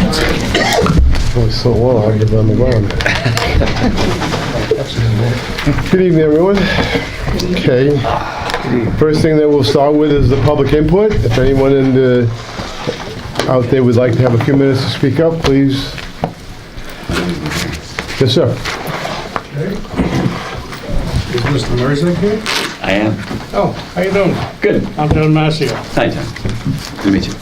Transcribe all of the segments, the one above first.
Oh, so well, I'll get on the ground. Good evening, everyone. Okay. First thing that we'll start with is the public input. If anyone out there would like to have a few minutes to speak up, please. Yes, sir. Is Mr. Mercer here? I am. Oh, how you doing? Good. I'm John Massio. Hi, John. Good to meet you.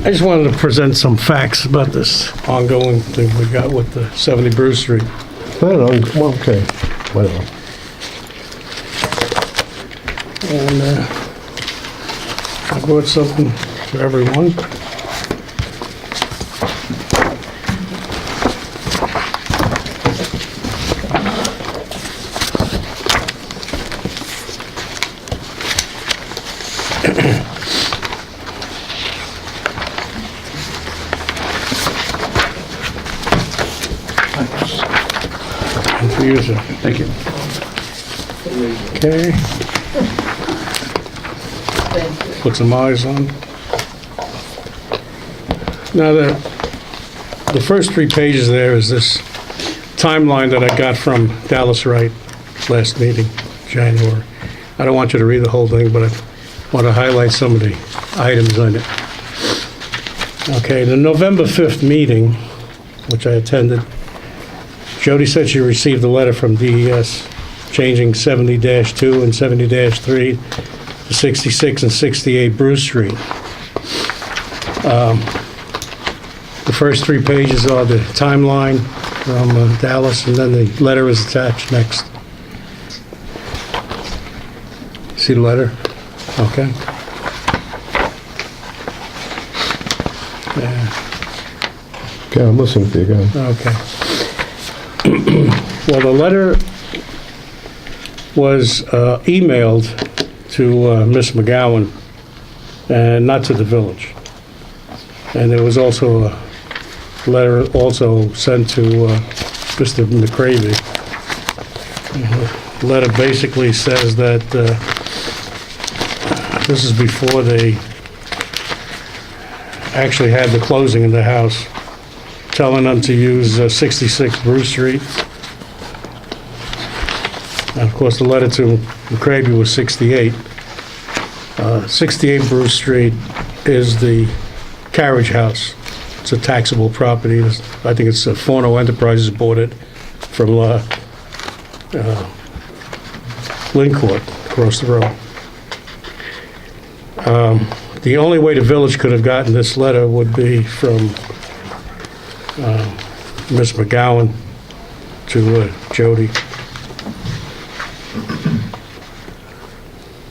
I just wanted to present some facts about this ongoing thing we got with the 70 Bruce Street. I don't know. Well, okay. Whatever. And I brought something for everyone. And for you, sir. Thank you. Okay. Put some eyes on. Now, the first 3 pages there is this timeline that I got from Dallas Wright last meeting, January. I don't want you to read the whole thing, but I want to highlight some of the items on it. Okay, the November 5th meeting, which I attended, Jody said she received a letter from DES changing 70-2 and 70-3 to 66 and 68 Bruce Street. The first 3 pages are the timeline from Dallas, and then the letter is attached next. See the letter? Okay. Okay, I'm listening to you guys. Okay. Well, the letter was emailed to Miss McGowan and not to the village. And there was also a letter also sent to Mr. McCravey. The letter basically says that this is before they actually had the closing in the house, telling them to use 66 Bruce Street. And of course, the letter to McCravey was 68. 68 Bruce Street is the carriage house. It's a taxable property. I think it's Forno Enterprises bought it from Lincourt, across the road. The only way the village could have gotten this letter would be from Miss McGowan to Jody.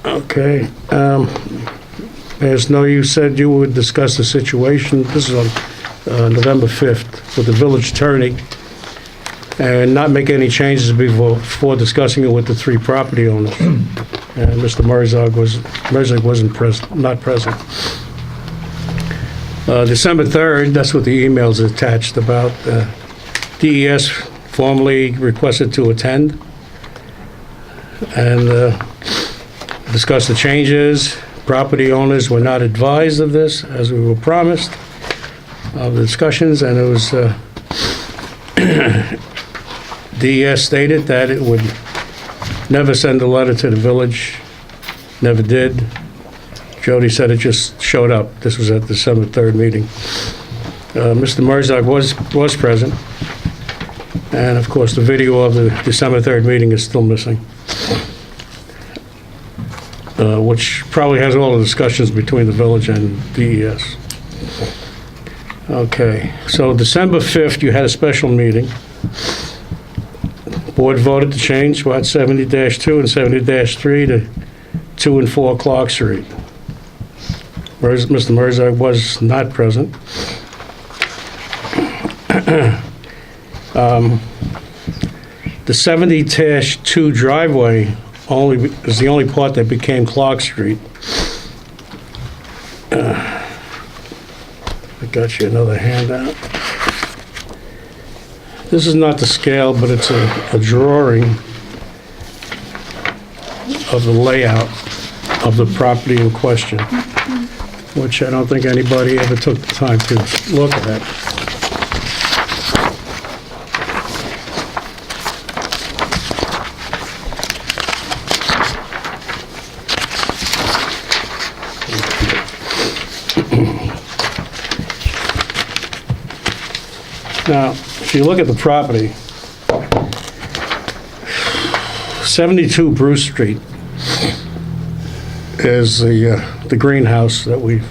Okay. As you said you would discuss the situation. This is on November 5th with the village attorney and not make any changes before discussing it with the 3 property owners. And Mr. Merzog wasn't not present. December 3rd, that's what the email's attached about. DES formally requested to attend and discuss the changes. Property owners were not advised of this, as we were promised, of the discussions, and it was, DES stated that it would never send a letter to the village, never did. Jody said it just showed up. This was at the December 3rd meeting. Mr. Merzog was present, and of course, the video of the December 3rd meeting is still missing, which probably has all the discussions between the village and DES. Okay, so December 5th, you had a special meeting. Board voted to change, 70-2 and 70-3 to 2 and 4 Clark Street. Mr. Merzog was not present. The 70-2 driveway is the only part that became Clark Street. I got you another handout. This is not the scale, but it's a drawing of the layout of the property in question. which I don't think anybody ever took the time to look at. Now, if you look at the property, 72 Bruce Street is the greenhouse that we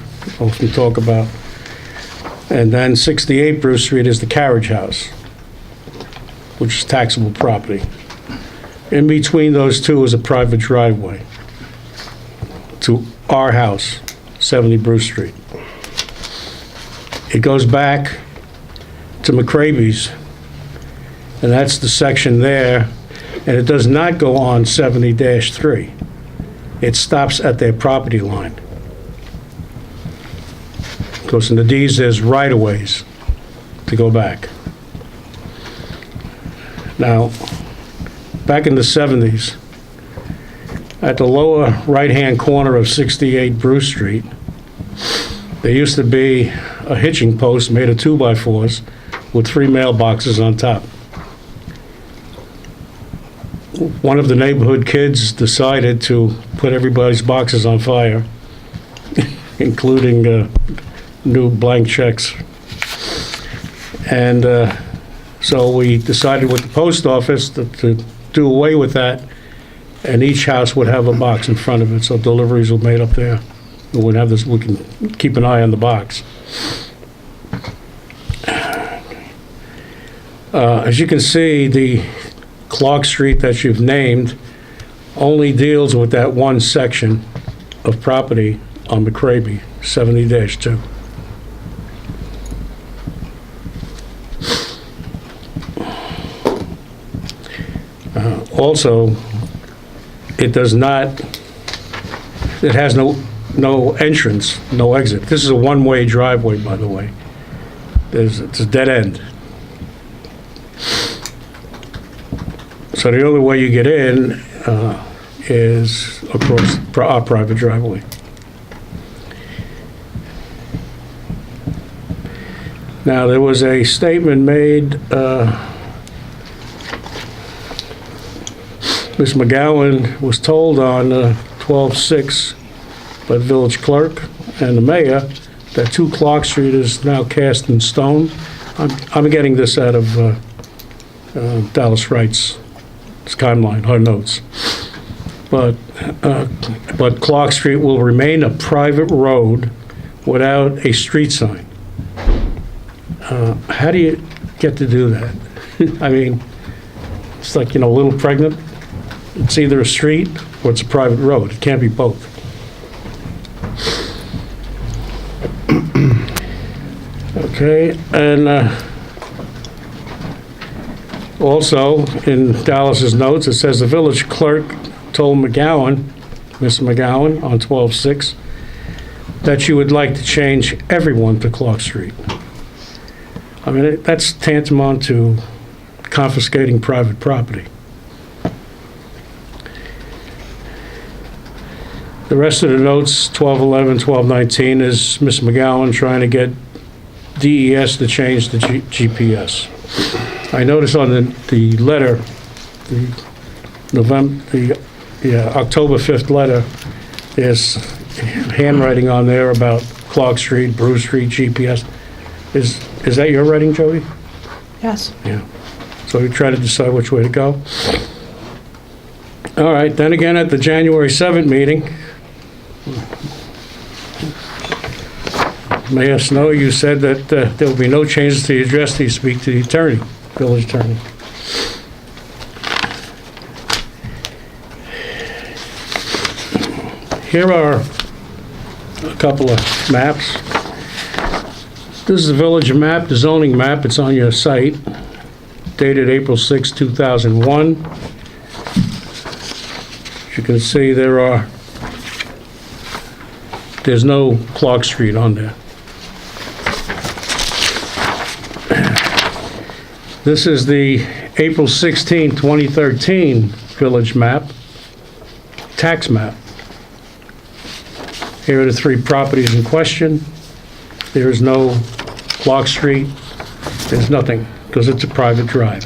often talk about. And then 68 Bruce Street is the carriage house, which is taxable property. In between those two is a private driveway to our house, 70 Bruce Street. It goes back to McCraby's, and that's the section there, and it does not go on 70-3. It stops at their property line. Because in the deeds, there's right-of-ways to go back. Now, back in the 70s, at the lower right-hand corner of 68 Bruce Street, there used to be a hitching post made of 2x4s with 3 mailboxes on top. One of the neighborhood kids decided to put everybody's boxes on fire, including new blank checks. And so we decided with the post office to do away with that, and each house would have a box in front of it, so deliveries were made up there. We would have this, we can keep an eye on the box. As you can see, the Clark Street that you've named only deals with that one section of property on McCraby, 70-2. Also, it does not, it has no entrance, no exit. This is a one-way driveway, by the way. It's a dead end. So the only way you get in is across our private driveway. Now, there was a statement made, Ms. McGowan was told on 12/6 by the village clerk and the mayor that 2 Clark Street is now cast in stone. I'm getting this out of Dallas Wright's timeline, her notes. But Clark Street will remain a private road without a street sign. How do you get to do that? I mean, it's like, a little pregnant. It's either a street or it's a private road. It can't be both. Okay, and also in Dallas's notes, it says the village clerk told McGowan, Miss McGowan, on 12/6, that you would like to change everyone to Clark Street. I mean, that's tantamount to confiscating private property. The rest of the notes, 12/11, 12/19, is Miss McGowan trying to get DES to change the GPS. I noticed on the letter, the October 5th letter, there's handwriting on there about Clark Street, Bruce Street, GPS. Is that your writing, Jody? Yes. Yeah. So you try to decide which way to go. All right, then again, at the January 7th meeting, Mayor Snow, you said that there will be no changes to the address till you speak to the attorney, village attorney. Here are a couple of maps. This is the village map, the zoning map. It's on your site, dated April 6, 2001. As you can see, there's no Clark Street on there. This is the April 16, 2013 village map, tax map. Here are the three properties in question. There is no Clark Street. There's nothing, because it's a private drive.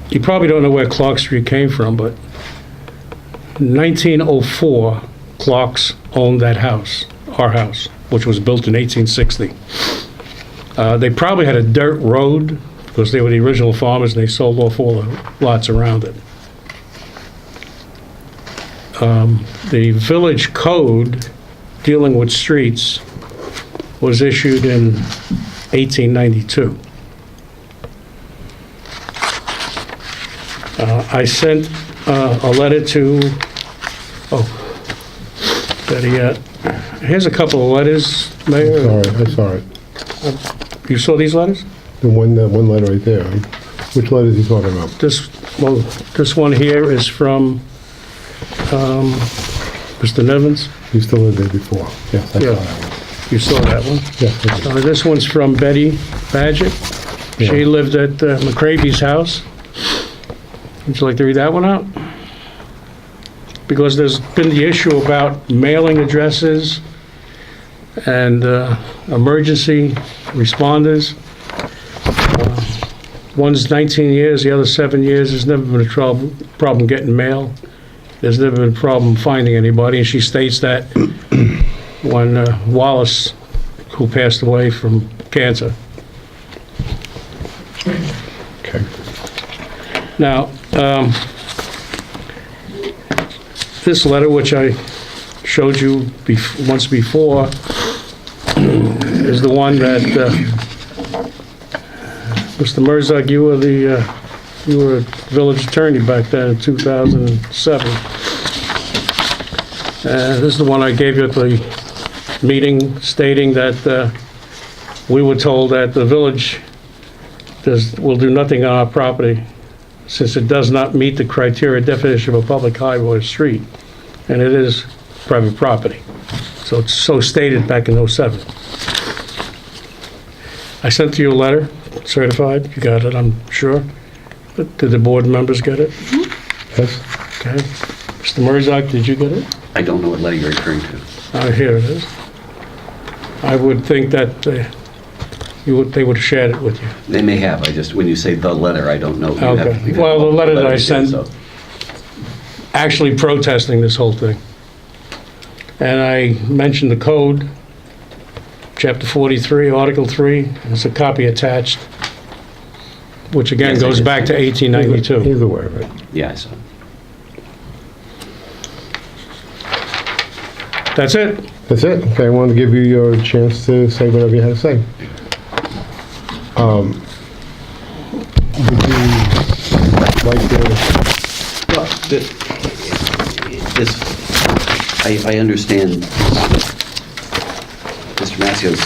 You probably don't know where Clark Street came from, but in 1904, Clarks owned that house, our house, which was built in 1860. They probably had a dirt road, because they were the original farmers, and they sold off all the lots around it. The village code dealing with streets was issued in 1892. I sent a letter to, better yet, here's a couple of letters, Mayor. Sorry, I saw it. You saw these letters? The one letter right there. Which letter is he talking about? This one here is from Mr. Nevins. He still lived there before. Yes, I saw Yeah. that one. You saw that one? Yes, I did. This one's from Betty Badgett. She Yeah. lived at McCravy's house. Would you like to read that one out? Because there's been the issue about mailing addresses and emergency responders. One's 19 years, the other 7 years. There's never been a problem getting mail. There's never been a problem finding anybody. And she states that when Wallace, who passed away from cancer. Okay. Now, this letter, which I showed you once before, is the one that, Mr. Mirzak, you were village attorney back then in 2007. This is the one I gave you at the meeting stating that we were told that the village will do nothing on our property since it does not meet the criteria definition of a public highway or street, and it is private property. So it's so stated back in '07. I sent you a letter, certified, you got it, I'm sure. Did the board members get it? Yes? Okay. Mr. Mirzak, did you get it? I don't know what letter you're referring to. Here it is. I would think that they would have shared it with you. They may have, when you say the letter, I don't know. You Okay. have- you have Well, the letter that I letters, sent- so- Actually protesting this whole thing. And I mentioned the code, chapter 43, article 3, there's a copy attached, which again Yes, I goes did. back to 1892. He's aware of it. Yeah, I saw. That's it. That's it? Okay, I wanted to give you your chance to say whatever you had to say. Would you like to, Well, I understand Mr. Massio's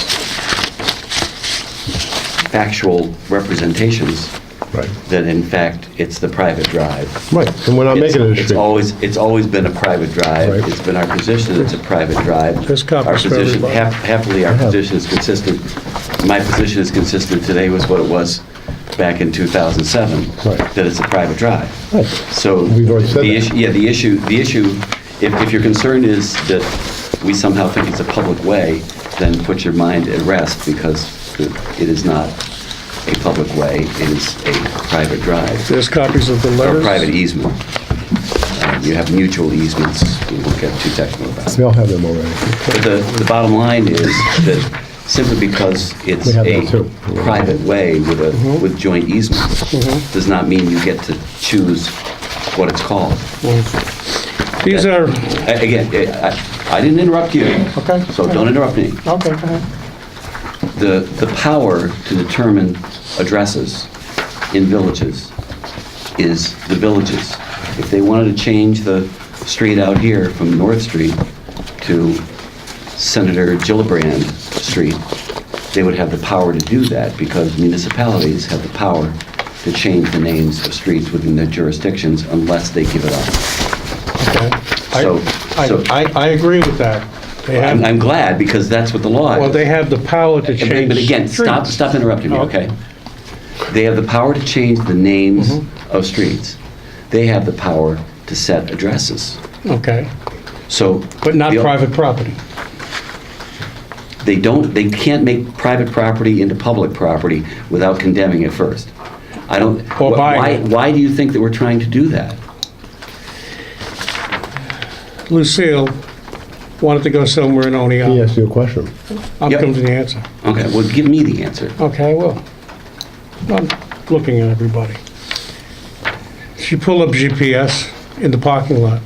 factual representations right, that in fact it's the private drive. right, and we're not making it a It's street. it's always been a private drive. Right. It's been our position that it's a private drive. There's copies Our for position, everybody. happily, our position is consistent. My position is consistent today with what it was back in 2007, Right. that it's a private drive. Right. So, We've already said the that. issue, yeah, the issue, if your concern is that we somehow think it's a public way, then put your mind at rest, because it is not a public way, it is a private drive, There's copies of the or letters. private easement. You have mutual easements, we won't get too technical about it. We all have them already. But the bottom line is that simply because it's We have a that too. private way with joint easements, does not mean you get to choose what it's called. These are, Again, I didn't interrupt you. Okay. So don't interrupt me. okay, go ahead. The power to determine addresses in villages is the villages. If they wanted to change the street out here from North Street to Senator Gillibrand Street, they would have the power to do that, because municipalities have the power to change the names of streets within their jurisdictions unless they give it up. Okay. So- so- I agree with that. They I'm have, glad, because that's what the law is. well, they have the power to change But again, streets. stop interrupting me, Okay. okay? They have the power to change the names of streets. They have the power to set addresses. Okay, So. but not the- private property. They can't make private property into public property without condemning it first. I don't. Or buying it. Why do you think that we're trying to do that? Lucille wanted to go somewhere in He Oneonta. asked you a question. I'll Yep. come to the answer. Okay, well, give me the answer. Okay, I will. I'm looking at everybody. She pulled up GPS in the parking lot.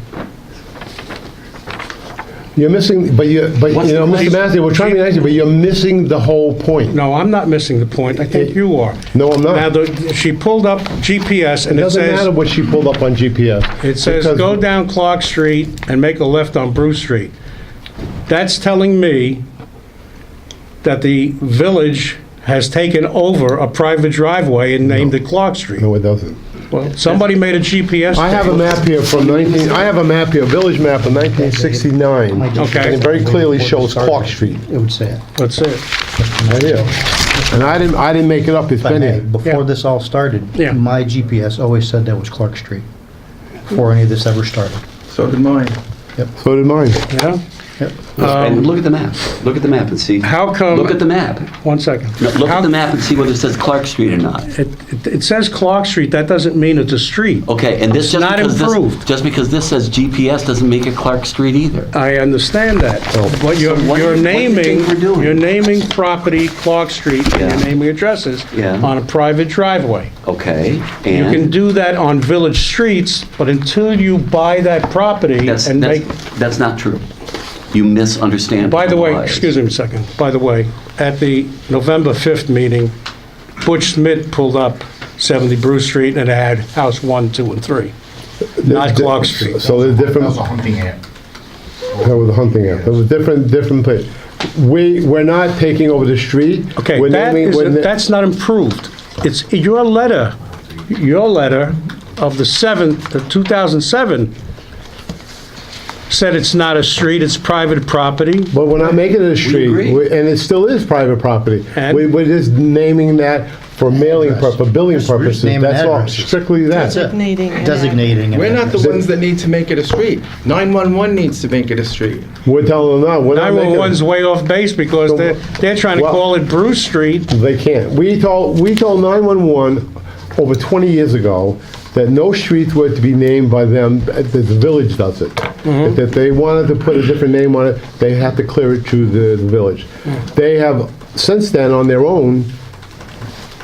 You're missing, but you What's know, the Mr. Massey, we're trying to be nice, but you're missing the whole point. No, I'm not missing the point. I think you are. No, I'm Now, not. she pulled up GPS It and it doesn't matter says, what she pulled up on GPS. it says, because- go down Clark Street and make a left on Bruce Street. That's telling me that the village has taken over a private driveway and named it Clark Street. No, it doesn't. Well, somebody made a GPS. I have a table. map here from I have a map here, a village map of 1969. Okay. And it very clearly shows Clark Street, It would say it. That's it. right here. And I didn't make it up, it's If I been may, here. Yeah. before this all started, Yeah. my GPS always said that was Clark Street, before any of this ever started. So did mine. So did mine. Yeah? And look at the map. Look at the map and see. How come? Look at the map. One second. No, look How- at the map and see whether it says Clark Street or not. It says Clark Street, that doesn't mean it's a street. Okay, and this It's just not because improved. just because this says GPS doesn't make it Clark Street either. I understand that, but you're So what do you think we're doing? you're naming property Clark Street, and Yeah. you're naming addresses Yeah. on a private driveway. Okay, You can and do that on village streets, but until you buy that property that's and make, that's not true. You misunderstand. by the way, why. excuse me a second, by the way, at the November 5th meeting, Butch Smith pulled up 70 Bruce Street and it had house 1, 2, and 3, not Clark Street. So there's different. hunting ant. That was a hunting app. It was different place. We're not taking over the street. Okay, We're naming- we're na- that's not improved. It's your letter of the 7th, of 2007, said it's not a street, it's private property. But we're not making it a street, agree. and it still is private property. And? We're just naming that for mailing, for billing purposes, naming that's all, addresses. strictly that. That's it. Designating an Designating. an We're not the address. ones that need to make it a street. 911 needs to make it a street. We're telling them, no, we're not making 911's it. way off base because they're trying to Well- call it Bruce Street. They can't. We told 911 over 20 years ago that no streets were to be named by them, that the village does it. Mm-hmm. If they wanted to put a different name on it, they have to clear it to the village. Mm. They have, since then, on their own,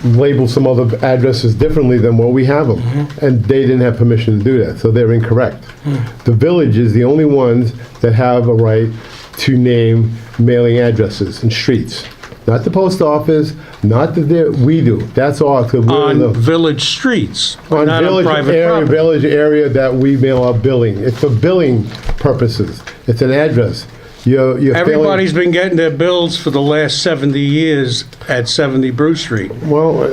labeled some other addresses differently than what we have them. Mm-hmm. And they didn't have permission to do that, so they're incorrect. Mm. The village is the only ones that have a right to name mailing addresses and streets. Not the post office, not we do. That's all. 'Cause we're On the- village streets, on not on village private area, property. village area that we mail out billing. It's for billing purposes. It's an address. You're failing- Everybody's been getting their bills for the last 70 years at 70 Bruce Street. Well,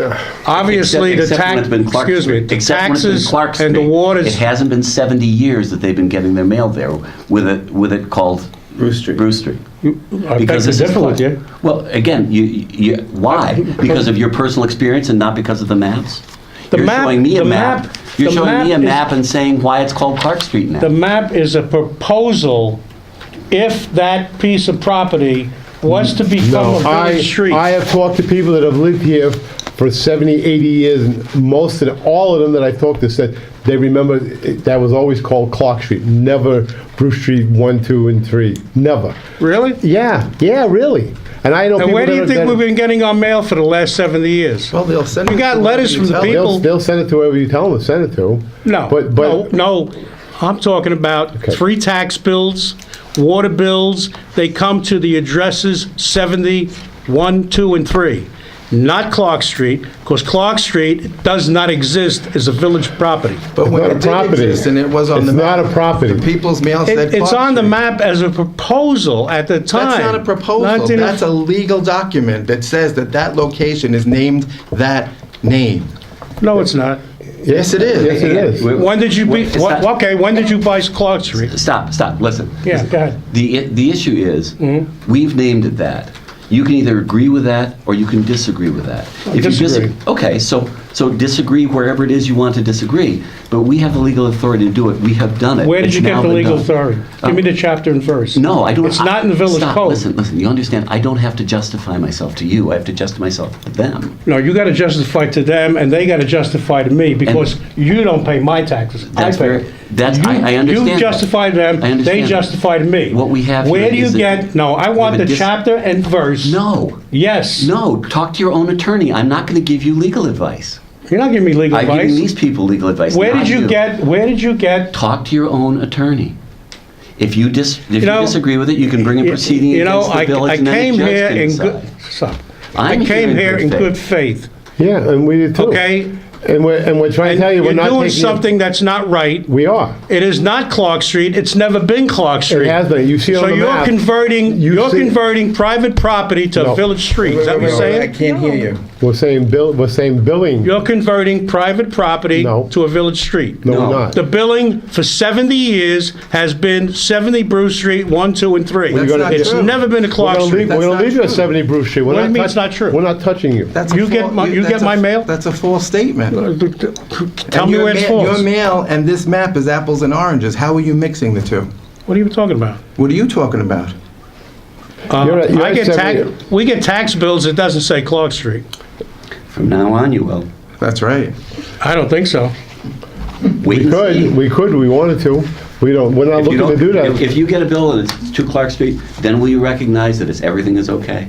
Obviously, the Except when it's been Clark excuse me, Street. the Except when it's been taxes Clark and the Street. water. It hasn't been 70 years that they've been getting their mail there with it called Bruce Street. Bruce Street. I beg to this is differ with Clark. you. Well, again, why? Because of your personal experience and not because of the maps? The You're map- showing me a the map. map- You're the showing me a map is- map and saying why it's called Clark Street now. The map is a proposal if that piece of property was to become no, a village street. I have talked to people that have lived here for 70, 80 years, and all of them that I've talked to said they remember that was always called Clark Street, never Bruce Street 1, 2, and 3, never. Really? Yeah, really. And I know And people where do you that- think that- we've been getting our mail for the last 70 years? Well, they'll send We it got to letters whoever from you the tell them. people. They'll send it to whoever you tell them to send it to. No, But no, I'm talking about Okay. 3 tax bills, water bills, they come to the addresses 70, 1, 2, and 3, not Clark Street, because Clark Street does not exist as a village property. But when not it a did property. exist and it was on It's the not map, a property. the people's mail said It's Clark on the Street. map as a proposal at the time. That's not a proposal. 19 That's a legal document that says that that location is named that name. No, it's not. Yes, it is. Yes, it is. When did you It's not- okay, when did you buy Clark Street? Stop, listen. Yeah, go ahead. The issue is, we've named it that. You can either agree with that or you can disagree with that. If you disagree. Okay, so disagree wherever it is you want to disagree, but we have the legal authority to do it. We have done it. Where did It's you get now the been legal done. authority? Give me the chapter and verse. No, I don't. It's not in the village Stop, code. Listen, you understand, I don't have to justify myself to you, I have to justify myself to them. No, you gotta justify to them, and they gotta justify to me, because you don't pay my taxes. I That's pay. very- that's- You- I understand You that. justify to them, I understand they that. justify to me. What we have Where here do you is a- get, no, I want we have the a chapter and verse. No, Yes. no, talk to your own attorney, I'm not gonna give you legal advice. You're not giving me legal I'm giving these advice. people legal advice, Where not did you get, Talk to your own attorney. If you know, disagree with it, you can bring a proceeding you know, against the I village, and then came the judge here can in decide. good, stop. I'm I came here here in in good good faith, Yeah, and we did too. okay? And we're trying to tell you, we're You're not doing taking it- something that's not right. We are. It is not Clark Street, it's never been Clark Street. It has been. You see it on the map. So you're see- converting private property to No. a village street, is that what you're I saying? can't hear you. We're saying billing. You're converting private property No. to a village street. No, No. we're not. The billing for 70 years has been 70 Bruce Street, 1, 2, and 3. That's not It's true. never been a Clark Street. We're That's gonna not leave you at true. 70 Bruce Street. What do you mean it's not true? We're not touching you. That's a You get my- you that's get a- my mail? That's a false statement. Tell And me your where it's ma- false. Your mail and this map is apples and oranges. How are you mixing the two? What are you talking about? What are you talking about? You're at I get 70 we get tax bills that doesn't say Clark Street. From now on, you will. That's right. I don't think so. Wait and see. We wanted to. We're not If you looking to do don't- that. If you get a bill and it's to Clark Street, then will you recognize that everything is okay?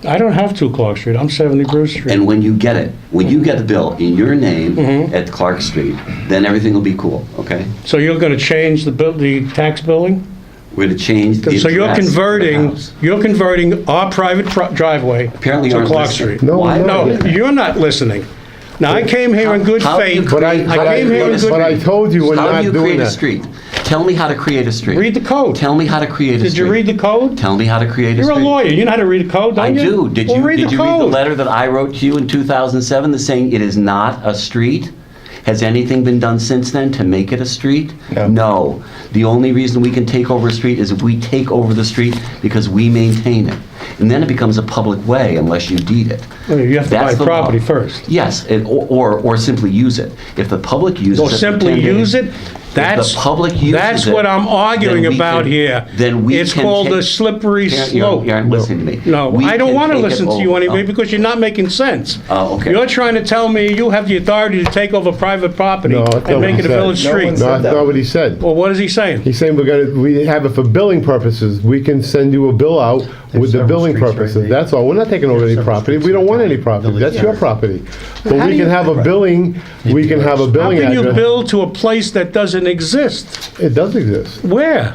I don't have 2 Clark Street, I'm 70 Bruce Street. And when you get it, when you get a bill in your name Mm-hmm. at Clark Street, then everything will be cool, okay? So you're gonna change the tax billing? We're gonna change the So you're address of the converting, house. our private driveway Apparently you to aren't Clark listening. Street. No, Why? I'm not. No, you're not listening. Now, I came here in good How do you faith. But I came here in good. but I told you we're How not do you doing create a that. street? Tell me how to create a street. Read the code. Tell me how to create a street. Did you read the code? Tell me how to create a You're street. a lawyer, you know how to read a code, I don't you? do. Did Well, you read the code. letter that I wrote to you in 2007 that's saying it is not a street? Has anything been done since then to make it a street? No. No. The only reason we can take over a street is if we take over the street because we maintain it. And then it becomes a public way unless you deed it. You have to buy That's the property law. first. Yes, or simply use it. If the public uses Or it for simply 10 days- use it? If the public uses That's it, what I'm arguing then we about can- here. Then we It's can called take- the slippery slope. You aren't listening to me. No, We I don't can want to take it listen to you over. anyway because you're not making sense. Oh, okay. You're trying to tell me you have the authority to take over private property No, that's not and what make he it a said. village No street. one's- No, that's not what he said. Well, what is he saying? He's saying we have it for billing purposes. We can send you a bill out with the several billing streets right purposes. there. That's all. We're not taking over any several property. We streets don't want right any there. property. That's your property. But how we do can you- have a billing, we can have a How billing can you address. build to a place that doesn't exist? It does exist. Where?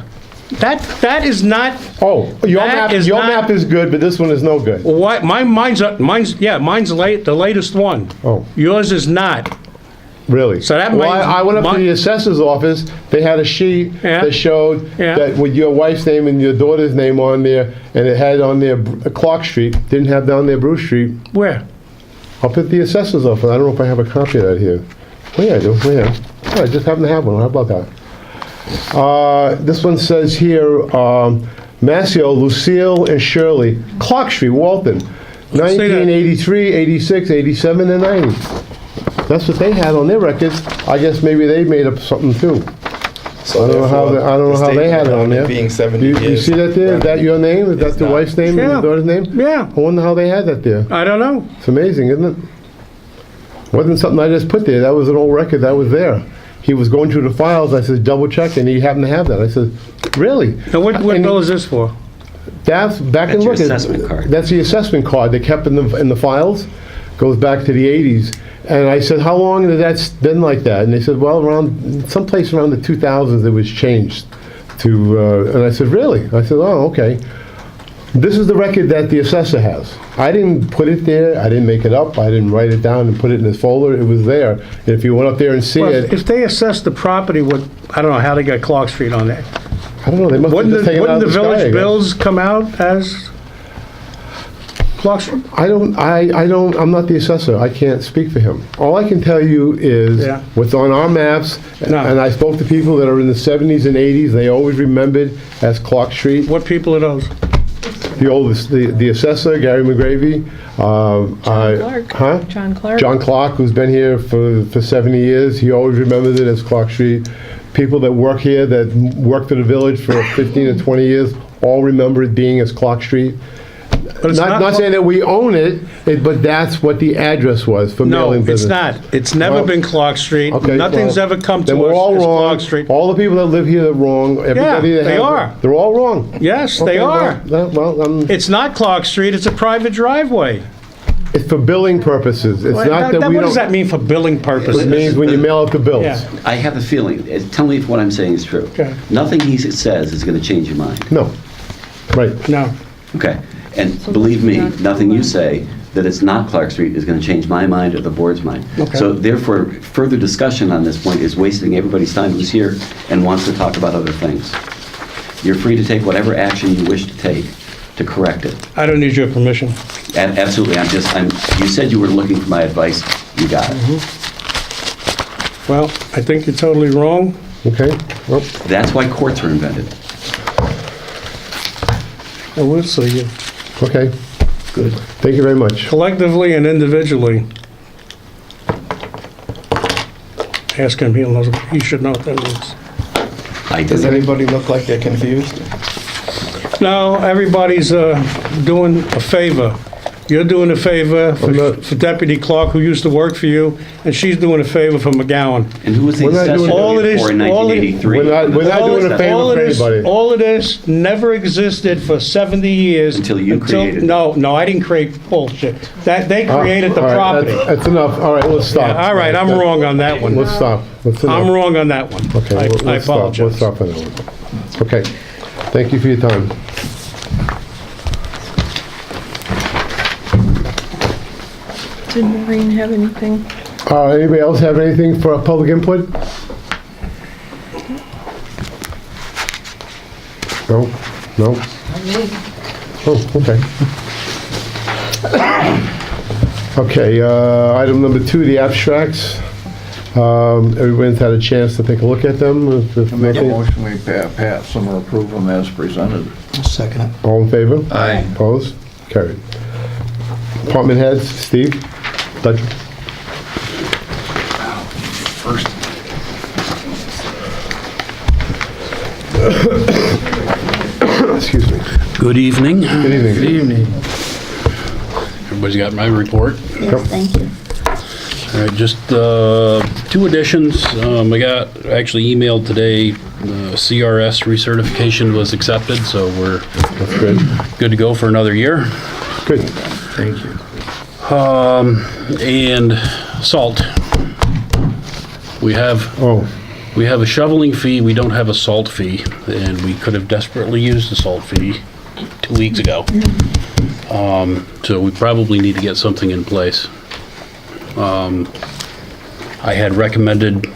That is not, Oh, your That map, is your not- map is good, but this one is no good. what, mine's the latest one. Oh. Yours is not. Really? So that Well, means I went up to my- the assessor's office, they had a sheet Yeah. that showed Yeah. that with your wife's name and your daughter's name on there, and it had on there Clark Street, didn't have down there Bruce Street. Where? Up at the assessor's office, I don't know if I have a copy of that here. Oh yeah, I do, yeah. Oh, I just happen to have one, how about that? This one says here, Mascio, Lucille, and Shirley, Clark Street, Walton, that. 1983, 86, 87, and 90. That's what they had on their records. I guess maybe they made up something too. So I don't know how therefore, I don't know the how they had it statement on about there. Being 70 You years. see that there? Is that your name? Is that It's the not. wife's name and Yeah. your daughter's name? Yeah. I wonder how they had that there. I don't know. It's amazing, isn't it? Wasn't something I just put there. That was an old record that was there. He was going through the files. I said, double check, and he happened to have that. I said, really? Now, what And bill is this for? That's back That's and your look. assessment card. That's the assessment card they kept in the files. Goes back to the 80s. And I said, how long has that been like that? And they said, well, around someplace around the 2000s it was changed to. And I said, really? I said, oh, okay. This is the record that the assessor has. I didn't put it there. I didn't make it up. I didn't write it down and put it in this folder. It was there. And if you went up there and see Well, it, if they assess the property with, I don't know how they got Clark Street on there. I don't know. They must have just taken it out Wouldn't of the the sky, I village guess. bills come out as Clark Street? I don't, I'm not the assessor. I can't speak for him. All I can tell you is Yeah. what's on our maps, No. and I spoke to people that are in the 70s and 80s, they always remembered as Clark Street. What people are those? the oldest, the assessor, Gary McGravy. Clark. Huh? John Clark. John Clark, who's been here for 70 years, he always remembers it as Clark Street. People that work here, that worked in the village for 15 or 20 years, all remember it being as Clark Street. But it's Not saying that we own it, but that's what the address was for No, mailing it's business. not. It's never Well, been Clark Street. Okay, Nothing's well, ever come then to we're all us as wrong. Clark Street. All the people that live here are wrong. Everybody that they has- are. They're all wrong. Yes, Okay, they are. Well, It's not Clark Street, it's a private driveway. it's for billing purposes. It's not that we What does that don't. mean for billing purposes? It means when you mail out the bills. Yeah. I have a feeling, tell me if what I'm saying is true. Okay. Nothing he says is going to change your mind. No, right. No. Okay. And believe me, nothing you say that it's not Clark Street is going to change my mind or the board's mind. Okay. So therefore, further discussion on this point is wasting everybody's time who's here and wants to talk about other things. You're free to take whatever action you wish to take to correct it. I don't need your permission. Absolutely, you said you were looking for my advice, you got it. Well, I think you're totally wrong. Okay. Well, That's why courts were invented. I will see you. okay. Good. Thank you very much. Collectively and individually. Ask him, he should know what that means. I Does do. anybody look like they're confused? No, everybody's doing a favor. You're doing a favor I'm not- for Deputy Clark, who used to work for you, and she's doing a favor for McGowan. And who was the We're not assessor doing- All it is- before in all it- 1983? We're not doing a favor All for it is- anybody. All it is, never existed for 70 years. Until you created it. No, I didn't create bullshit. They created the All right, property. That's enough. All right, let's stop. Yeah, all right, I'm wrong on that one. Let's stop. That's enough. I'm wrong on that one. Okay, I let's stop. Let's apologize. stop on that one. Okay. Thank you for your time. Did Maureen have anything? Anybody else have anything for public input? No? No? Oh, okay. Okay, item number 2, the abstracts. Everyone's had a chance to take a look at them. If I make a nothing- motion, we pass them or approve them as presented. Second it. All in favor? Aye. Opposed? Carried. Department heads, Steve? Dutcher? First, Excuse me. Good evening. Good evening. Good evening. Everybody's got my report. Yep. Thank you. All right, just 2 additions. I got actually emailed today, CRS recertification was accepted, so we're That's good. good to go for another year. Good. Thank you. And salt. We have a shoveling fee, we don't have a salt fee, and we could have desperately used the salt fee 2 weeks ago. So we probably need to get something in place. I had recommended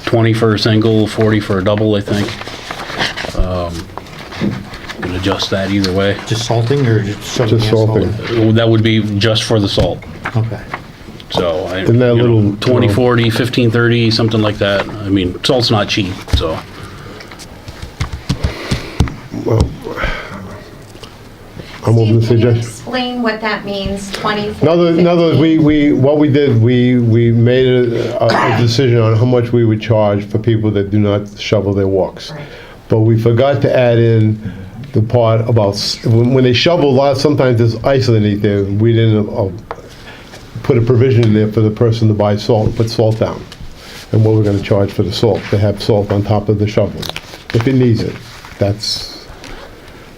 20 for a single, 40 for a double, I think. Can adjust that either way. Just salting or just shoving Just asphalt salting. in? That would be just for the salt. Okay. So I, Isn't that a you know, little, 20, 40, 15, 30, something like that. I mean, salt's not cheap, so. I'm open to Steve, can you suggestions. explain what that means, 20, 40, In other words, 15? what we did, we made a decision on how much we would charge for people that do not shovel their walks. Right. But we forgot to add in the part about, when they shovel, sometimes there's ice underneath there. We didn't put a provision in there for the person to buy salt, put salt down. And what we're gonna charge for the salt, to have salt on top of the shovel, if it needs it. That's,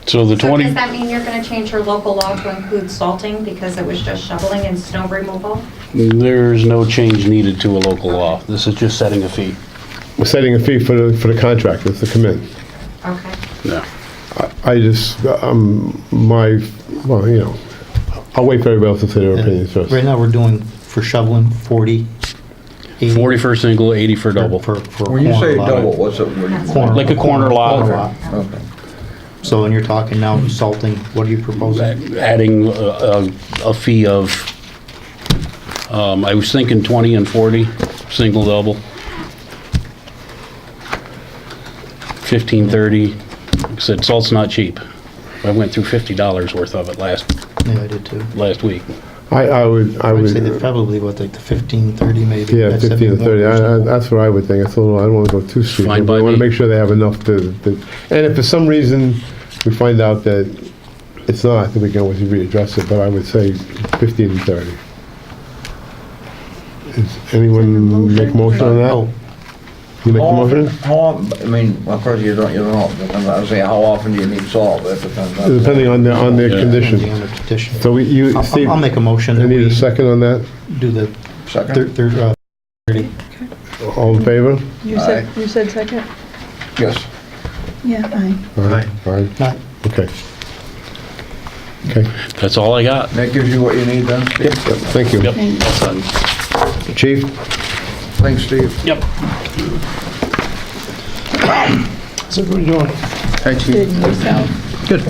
So the So 20, does that mean you're going to change your local law to include salting because it was just shoveling and snow removal? there's no change needed to a local law. This is just setting a fee. we're setting a fee for the contractors to come in. Okay. Yeah. I just, well, you know, I'll wait for everybody else to say their opinions first. Right now, we're doing for shoveling 40, 80. 40 for a single, 80 for a double. For a when you corner say lot. double, what's it? What do you- Corner- Like a corner lot. corner lot. Okay. So when you're talking now salting, what are you proposing? Adding a fee of, I was thinking 20 and 40, single, double. 15, 30. Like I said, salt's not cheap. I went through $50 worth of it last Yeah, I did too. week. I would, I would say that probably what, like the 15, 30 maybe. yeah, That's 15 to 30, reasonable. that's what I would think, it's a little, I don't wanna go too steep. Fine but by I wanna me. make sure they have enough to, and if for some reason we find out that it's not, then we can always readdress it, but I would say 15 and 30. Is anyone make a motion on that? Oh, You make the motion? I mean, of course, you don't, I'm not saying how often do you need salt, that depends on. Depending on their Yeah. condition. depending on the petition. So you, Steve, I'll make a motion I that need we a second on that. do the Second? 30. All in favor? You said second? Yes. Yeah, aye. Aye. Aye. Okay. Okay, That's all I got. That gives you what you need then, Steve? thank you. Yep. Chief? Thanks, Steve. Yep. How's everybody doing? Good, and yourself? Good.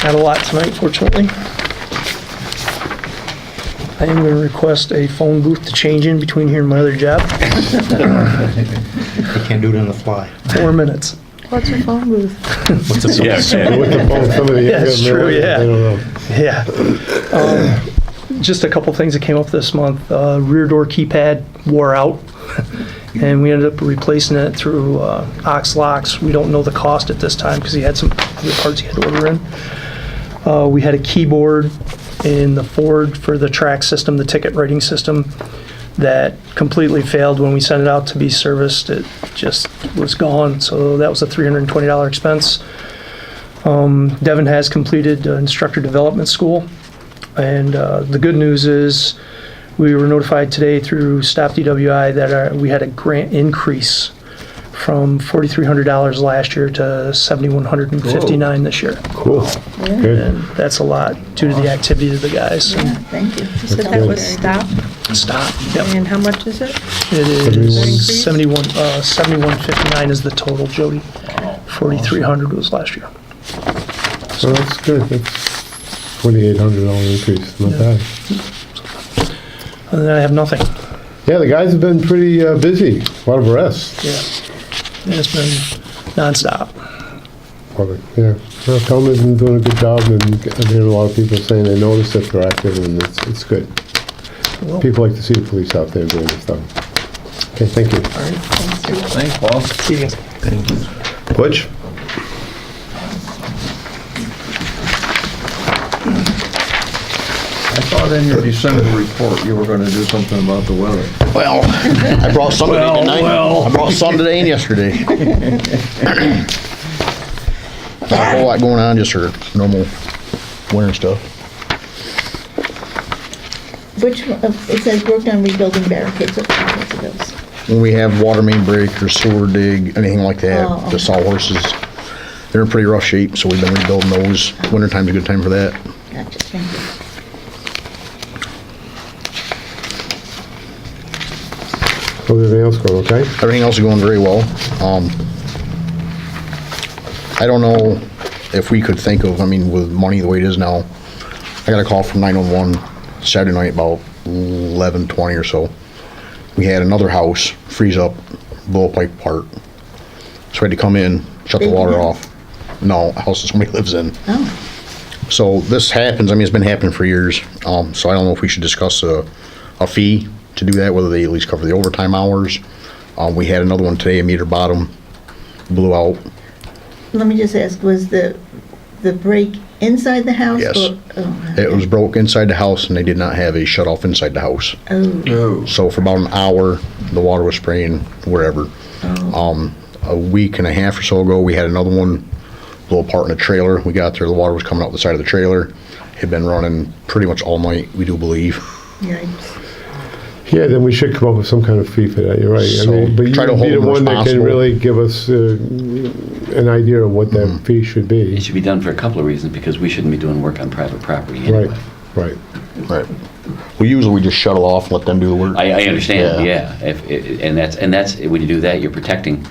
Not a lot tonight, fortunately. I am going to request a phone booth to change in between here and my other job. You can't do it on the fly. 4 minutes. What's a phone booth? What's a Yeah, With the phone, somebody. Yeah, it's true, yeah. I don't know. Yeah. Just a couple things that came up this month. Rear door keypad wore out, and we ended up replacing it through Ox Locks. We don't know the cost at this time because he had some other parts he had to order in. We had a keyboard in the Ford for the track system, the ticket writing system, that completely failed when we sent it out to be serviced. It just was gone, so that was a $320 expense. Devin has completed instructor development school, and the good news is we were notified today through Stop DWI that we had a grant increase from $4,300 last year to $7,159 this year. Cool. Good. And that's a lot due to the activity of the guys. Yeah, thank you. You said that was stop, Stop, yep. and how much is it? It is Increase? 7159 is the total, Jody. 4,300 was last year. So that's good, that's $2,800 increase, not bad. And then I have nothing. Yeah, the guys have been pretty busy, a lot of arrests. Yeah. And it's been nonstop. Yeah, well, Tellman's been doing a good job, and I'm hearing a lot of people saying they notice that they're active, and it's good. Well, People like to see the police out there doing this stuff. Okay, thank you. Thanks, Paul. see you guys. Butch? I thought in your December report you were gonna do something about the weather. Well, I brought some today, didn't I? I brought some today and yesterday. Not a whole lot going on, just your normal winter stuff. Which, it says worked on rebuilding barricades, what are those? When we have water main break or sewer dig, anything like Oh, that, okay. the sawhorses, they're in pretty rough shape, so we've been rebuilding those. Wintertime's a good time for that. Gotcha, thank you. How's everything else going, okay? Everything else is going very well. I don't know if we could think of, I mean, with money the way it is now, I got a call from 911 Saturday night about 11:20 or so. We had another house freeze up, blow a pipe apart. So we had to come in, shut the Big water house? off. No, a house that somebody lives in. Oh, So this happens, I mean, it's been happening for years. So I don't know if we should discuss a fee to do that, whether they at least cover the overtime hours. We had another one today, a meter bottom blew out. let me just ask, was the break inside the house? Yes. Or- oh, It was broke inside the house and they did not have a shut off inside the house. Oh, No. So for about an hour, the water was spraying wherever. A week and a half or so ago, we had another one blow apart in a trailer. We got there, the water was coming out the side of the trailer. Had been running pretty much all night, we do believe. yikes. Yeah, then we should come up with some kind of fee for that, you're right. I So, mean, but you try to would be hold the them one that can responsible. really give us an idea of what that fee should be. It should be done for a couple of reasons, because we shouldn't be doing work on private property anyway. Right, right. Right. We usually just shut it off and let them do the work. I understand, Yeah. yeah. And that's, when you do that, you're protecting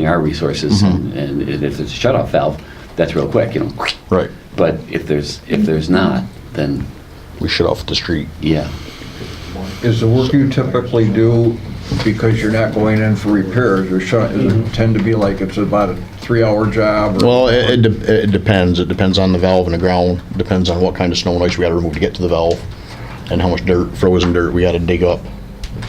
our resources. And if there's a shut-off valve, that's real quick, you know. Right. But if there's not, then, We shut off the street. yeah. Is the work you typically do because you're not going in for repairs, or does it tend to be like it's about a 3-hour job? Or Well, it depends. It depends on the valve and the ground. Depends on what kind of snow and ice we gotta remove to get to the valve, and how much dirt, frozen dirt, we gotta dig up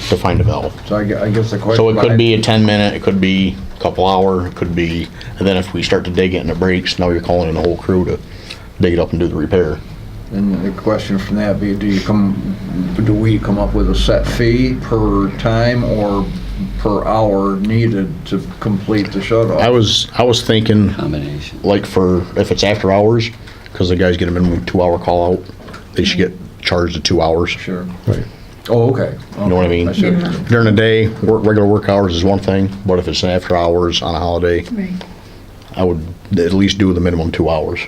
to find the valve. So I guess the question. So it could be a 10-minute, it could be a couple hour, it could be, and then if we start to dig it and it breaks, now you're calling in a whole crew to dig it up and do the repair. And the question from that be, do we come up with a set fee per time or per hour needed to complete the shut-off? I was thinking, Combination. like if it's after hours, because the guys get a minimum 2-hour call out, they should get charged the 2 hours. Sure. Right. Oh, okay. You know what I mean? Minimum. During the day, regular work hours is one thing, but if it's after hours on a holiday, Right. I would at least do the minimum 2 hours.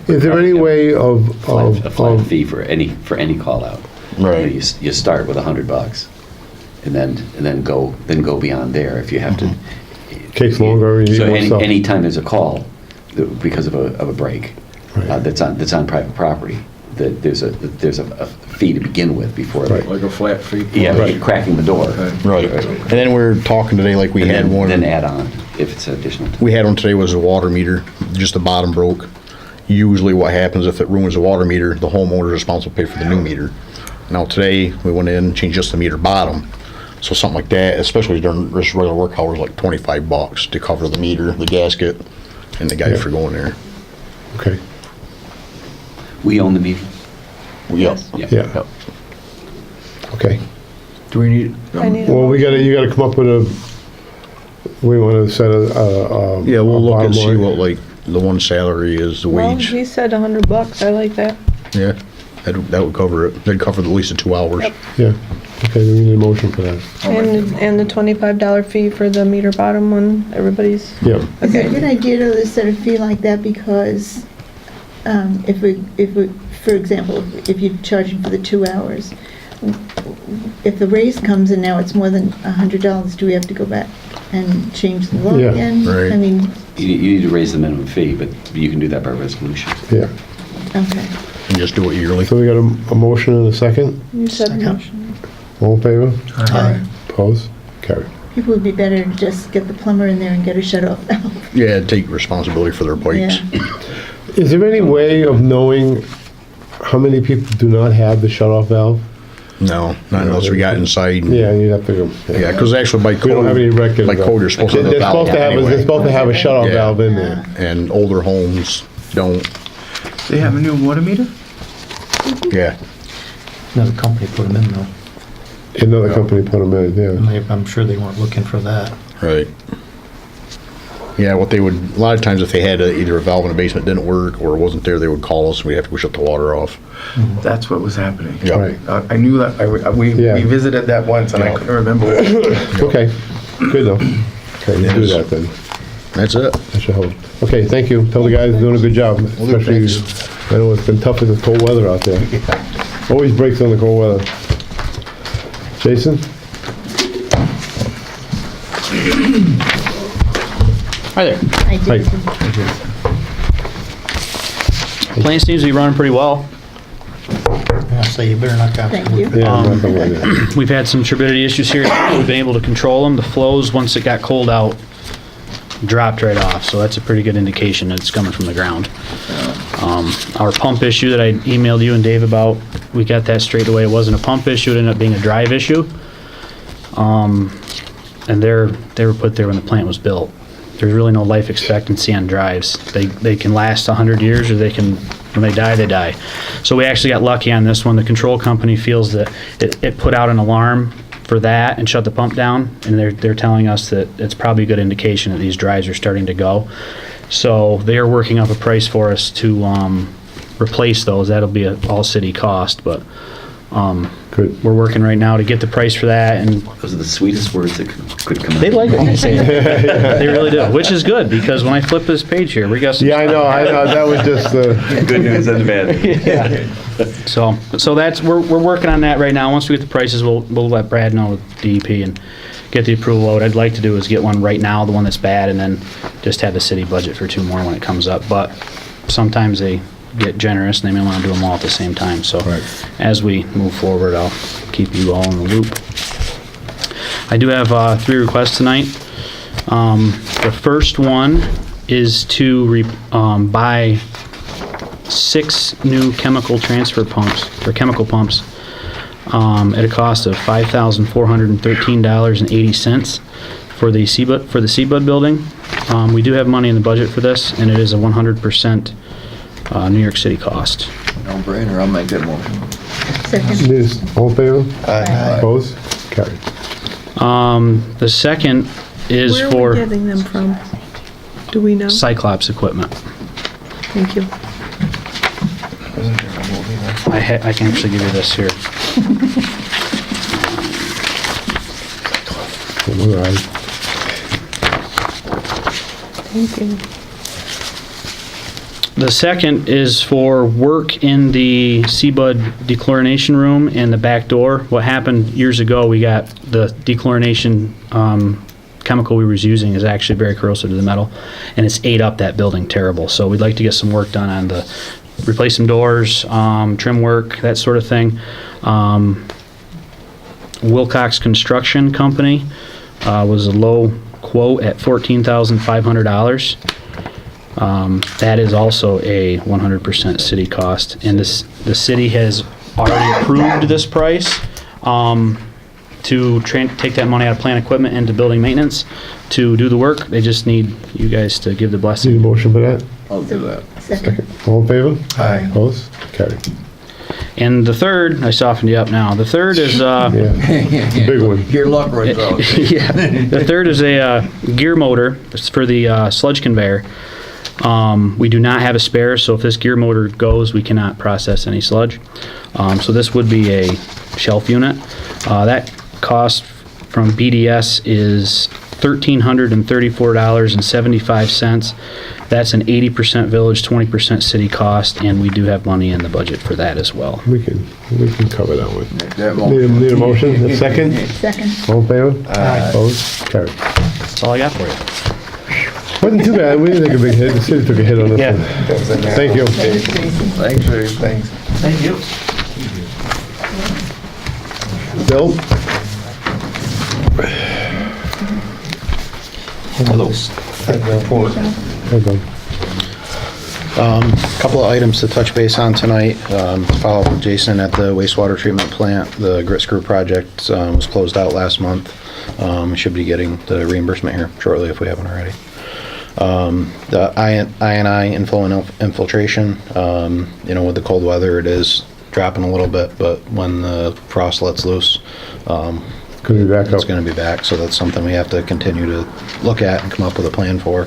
Is there any way of, A flat fee for any call out. Right. You start with $100 and then go beyond there if you have to. Takes longer, you need So more stuff. anytime there's a call because of a break Right. that's on private property, that there's a fee to begin with before. Right. Like a flat fee? Yeah, Right. cracking the door. Okay. Right. And then we're talking today, like we And had then- one. Then add on if it's additional. We had one today, was a water meter, just the bottom broke. Usually what happens if it ruins the water meter, the homeowner is responsible to pay for the new meter. Now today, we went in and changed just the meter bottom. So something like that, especially during just regular work hours, like $25 to cover the meter, the gasket, and the guy Yeah. for going there. Okay, We own the meter. Yep. yeah, okay. Do we need? I need a Well, you gotta come up with we wanna set a. Yeah, we'll look and bottom see line. what like the one salary is, the Well, wage. he said $100. I like that. Yeah, that would cover it. That'd cover at least the 2 hours. Yep. Yeah, okay, we need a motion for that. And the $25 fee for the meter bottom one, everybody's, Yeah, It's a good okay. idea to set a fee like that because if we, for example, if you're charging for the 2 hours, if the raise comes and now it's more than $100, do we have to go back and change the law Yeah, again? right. I mean, You need to raise the minimum fee, but you can do that by resolution. yeah. okay. And just do it yearly. So we got a motion and a second? You said Second. motion. All in favor? Aye. Opposed? Carried. People would be better to just get the plumber in there and get a shut-off valve. Yeah, take responsibility for their pipes. Yeah. Is there any way of knowing how many people do not have the shut-off valve? No, not unless we got inside. Yeah, you'd have to go. Yeah, because actually by code. We don't have any record. By of that. code, you're supposed to have a They're valve supposed to have, anyway. they're supposed to have a shut-off Yeah. valve in there. And older homes don't. They have a new water meter? Yeah. Another company put them in though. Another company put them in, yeah. I'm sure they weren't looking for that. Right. Yeah, what they would, a lot of times if they had either a valve in the basement didn't work or it wasn't there, they would call us and we'd have to go shut the water off. That's what was happening. Yeah. Right. I knew that, we Yeah. visited that once and I Yeah. couldn't remember. Okay, good though. Okay, we'll do that then. That's it. That should help. Okay, thank you. Tell the guys they're doing a good job, do, especially, thanks. I know it's been tough with the cold weather out there. Always breaks on the cold weather. Jason? Hi there. I did. Plant seems to be running pretty well. I say you better not count. Thank you. Yeah, nothing like that. We've had some turbidity issues here. We've been able to control them. The flows, once it got cold out, dropped right off. So that's a pretty good indication that it's coming from the ground. Our pump issue that I emailed you and Dave about, we got that straight away. It wasn't a pump issue. It ended up being a drive issue. And they were put there when the plant was built. There's really no life expectancy on drives. They can last 100 years or they can, when they die, they die. So we actually got lucky on this one. The control company feels that it put out an alarm for that and shut the pump down, and they're telling us that it's probably a good indication that these drives are starting to go. So they are working up a price for us to replace those. That'll be an all-city cost, but Good. we're working right now to get the price for that, and Those are the sweetest words that could come out. they like it when I say it. They really do, which is good, because when I flip this page here, we got some. Yeah, I know, that was just, Good news and bad. Yeah. So that's, we're working on that right now. Once we get the prices, we'll let Brad know with DEP and get the approval. What I'd like to do is get one right now, the one that's bad, and then just have the city budget for 2 more when it comes up. But sometimes they get generous and they may want to do them all at the same time. So as we move forward, I'll keep you all in the loop. I do have 3 requests tonight. The first one is to buy 6 new chemical transfer pumps, or chemical pumps, at a cost of $5,413.80 for the Seabud building. We do have money in the budget for this, and it is a 100% New York City cost. No brainer, I'll make that motion. Second. All in favor? Aye. Opposed? Carried. The second is Where are for we getting them from? Do we know? Cyclops equipment. Thank you. I can actually give you this here. All right. Thank you. The second is for work in the Seabud dechlorination room and the back door. What happened years ago, we got the dechlorination chemical we was using is actually very corrosive to the metal, and it's ate up that building terrible. So we'd like to get some work done on the, replace some doors, trim work, that sort of thing. Wilcox Construction Company was a low quote at $14,500. That is also a 100% city cost, and the city has already approved this price to take that money out of plant equipment into building maintenance to do the work. They just need you guys to give the Need a blessing. motion for that? I'll do that. Second. All in favor? Aye. Opposed? Carried. And the third, I softened you up now. The third is Yeah, big one. Your luck runs out. yeah. The third is a gear motor. It's for the sludge conveyor. We do not have a spare, so if this gear motor goes, we cannot process any sludge. So this would be a shelf unit. That cost from BDS is $1,334.75. That's an 80% village, 20% city cost, and we do have money in the budget for that as well. We can cover that one. Make that motion. Need a motion? A second? Second. All in favor? Aye. Opposed? Carried. That's all I got for you. Wasn't too bad. We didn't take a big hit. The city took a hit on this Yeah. one. Thank you. Thanks, Dave. Thanks. Thank you. Bill? Hello. Couple of items to touch base on tonight. Follow up with Jason at the wastewater treatment plant. The grit screw project was closed out last month. We should be getting the reimbursement here shortly if we haven't already. The I&I inflow and infiltration, with the cold weather, it is dropping a little bit, but when the frost lets loose, Gonna be back it's up. going to be back, so that's something we have to continue to look at and come up with a plan for.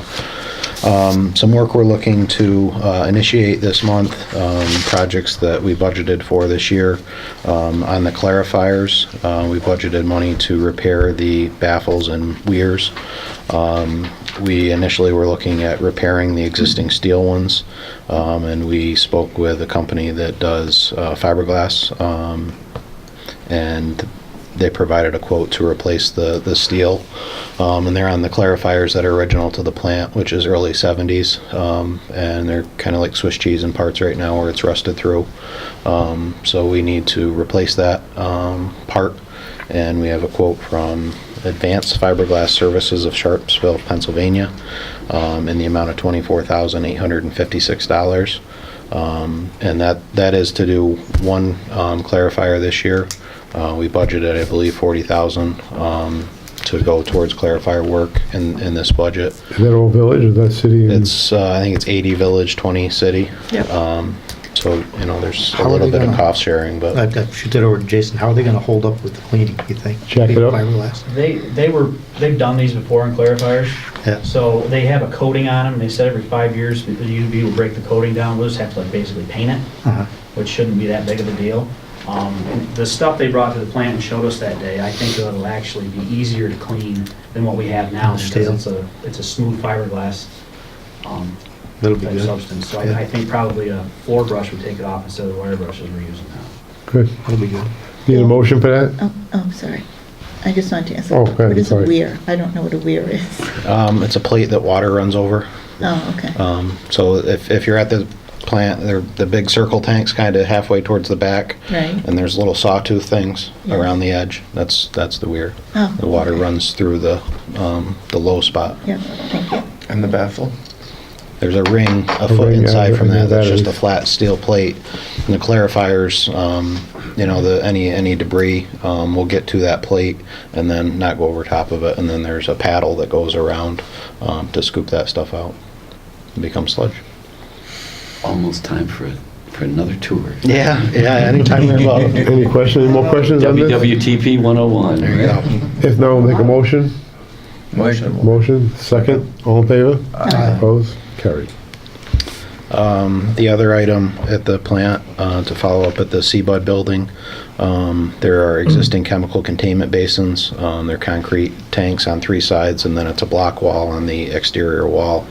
Some work we're looking to initiate this month, projects that we budgeted for this year. On the clarifiers, we budgeted money to repair the baffles and weirs. We initially were looking at repairing the existing steel ones, and we spoke with a company that does fiberglass, and they provided a quote to replace the steel, and they're on the clarifiers that are original to the plant, which is early 70s, and they're kind of like Swiss cheese in parts right now where it's rusted through. So we need to replace that part, and we have a quote from Advanced Fiberglass Services of Sharpsville, Pennsylvania, in the amount of $24,856. And that is to do one clarifier this year. We budgeted, I believe, $40,000 to go towards clarifier work in this budget. Is that all village? Is that city? It's I think it's 80 village, 20 city. Yep. So there's How a are little they bit of gonna- cost sharing, but I've got to shoot that over to Jason. How are they going to hold up with the cleaning, you think? Check it up. Fiberglass? They've done these before in clarifiers. Yeah. So they have a coating on them. They said every 5 years the UV will break the coating down. We'll just have to basically paint it, Uh-huh. which shouldn't be that big of a deal. The stuff they brought to the plant and showed us that day, I think it'll actually be easier to clean than what we have now because Steel. it's a smooth fiberglass That'll be type good. substance. So Yeah. I think probably a floor brush would take it off instead of the wire brushes we're using now. Good. That'll be good. Need a motion for that? Oh, sorry. I just wanted to ask. Oh, go ahead, What is a sorry. weir? I don't know what a weir is. it's a plate that water runs over. Oh, okay. So if you're at the plant, they're the big circle tanks kind of halfway towards the back. Right. And there's little sawtooth things Yeah. around the edge. That's the weir. Oh, The water okay. runs through the low spot. Yeah, thank you. And the baffle? There's a ring a foot ring, inside yeah, from that. That's that just a is. flat steel plate. And the clarifiers, any debris will get to that plate and then not go over top of it. And then there's a paddle that goes around to scoop that stuff out and become sludge. Almost time for another tour. Yeah, anytime you're about. Any questions, any more questions on this? WWTP 101. There you go. If not, we'll make a motion. Motion, second, all in favor? Aye. Opposed? Carried. The other item at the plant, to follow up at the Seabud building, there are existing chemical containment basins. They're concrete tanks on 3 sides, and then it's a block wall on the exterior wall.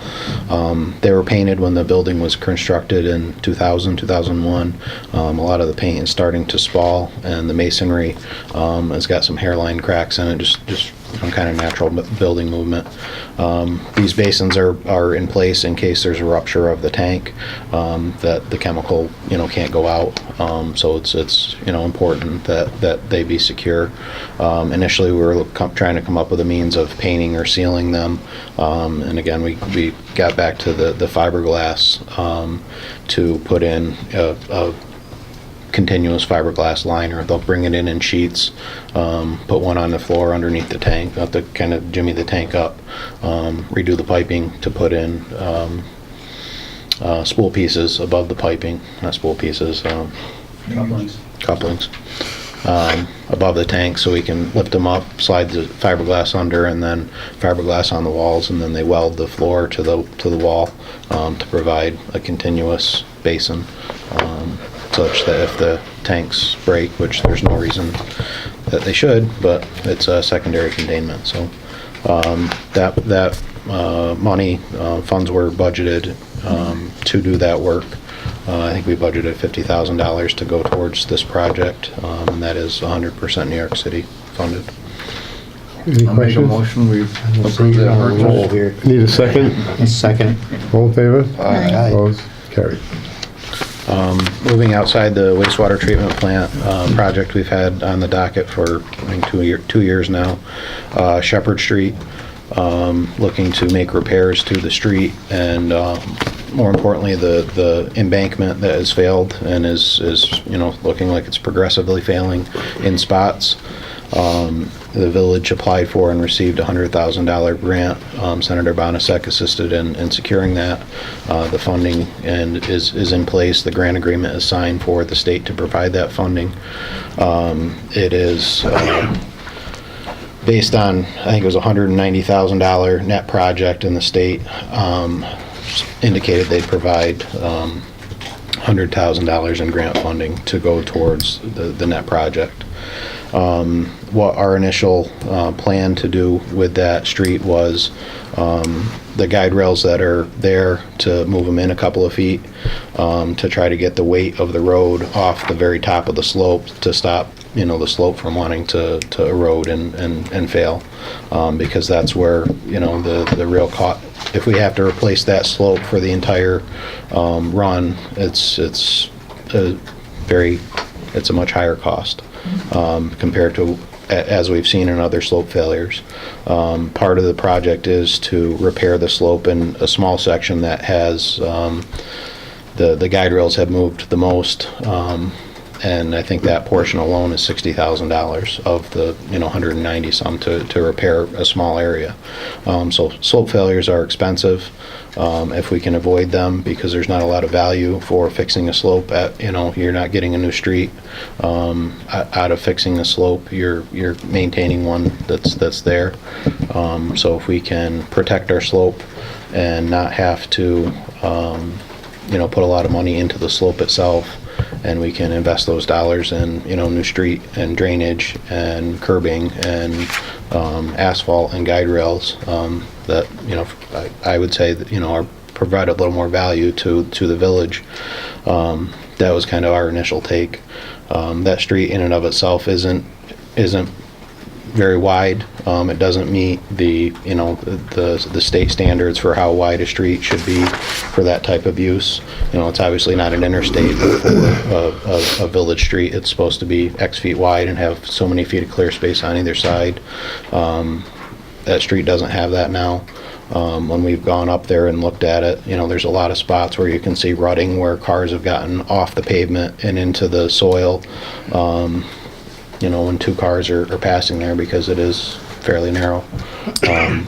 They were painted when the building was constructed in 2000, 2001. A lot of the paint is starting to spall, and the masonry has got some hairline cracks in it, just some kind of natural building movement. These basins are in place in case there's a rupture of the tank, that the chemical, can't go out. So it's important that they be secure. Initially, we were trying to come up with a means of painting or sealing them. And again, we got back to the fiberglass to put in a continuous fiberglass liner. They'll bring it in sheets, put one on the floor underneath the tank, have to kind of jimmy the tank up, redo the piping to put in spool pieces above the piping, not spool pieces, couplings above the tank, so we can lift them up, slide the fiberglass under, and then fiberglass on the walls, and then they weld the floor to the wall to provide a continuous basin, such that if the tanks break, which there's no reason that they should, but it's a secondary containment. So that money, funds were budgeted to do that work. I think we budgeted $50,000 to go towards this project, and that is 100% New York City funded. Any I'll make a questions? motion, we I'm approve that on a roll purchase. here. Need a second? Second. All in favor? Aye. Opposed? Carried. Moving outside the wastewater treatment plant project we've had on the docket for, I think, 2 years now. Shepherd Street, looking to make repairs to the street, and more importantly, the embankment that has failed and is looking like it's progressively failing in spots. The village applied for and received a $100,000 grant. Senator Bonasek assisted in securing that. The funding is in place. The grant agreement is signed for the state to provide that funding. It is based on, I think it was a $190,000 net project, and the state indicated they'd provide $100,000 in grant funding to go towards the net project. What our initial plan to do with that street was the guide rails that are there, to move them in a couple of feet, to try to get the weight of the road off the very top of the slope to stop the slope from wanting to erode and fail, because that's where the real cost. If we have to replace that slope for the entire run, it's a much higher cost compared to as we've seen in other slope failures. Part of the project is to repair the slope in a small section that has the guide rails have moved the most, and I think that portion alone is $60,000 of the 190 some to repair a small area. So slope failures are expensive. If we can avoid them, because there's not a lot of value for fixing a slope you're not getting a new street out of fixing the slope. You're maintaining one that's there. So if we can protect our slope and not have to put a lot of money into the slope itself, and we can invest those dollars in new street and drainage and curbing and asphalt and guide rails, that I would say that are provide a little more value to the village. That was kind of our initial take. That street in and of itself isn't very wide. It doesn't meet the, you know, the state standards for how wide a street should be for that type of use. You know, it's obviously not an interstate, but for a village street, it's supposed to be X feet wide and have so many feet of clear space on either side. That street doesn't have that now. When we've gone up there and looked at it, you know, there's a lot of spots where you can see rutting where cars have gotten off the pavement and into the soil. You know, when two cars are passing there, because it is fairly narrow. And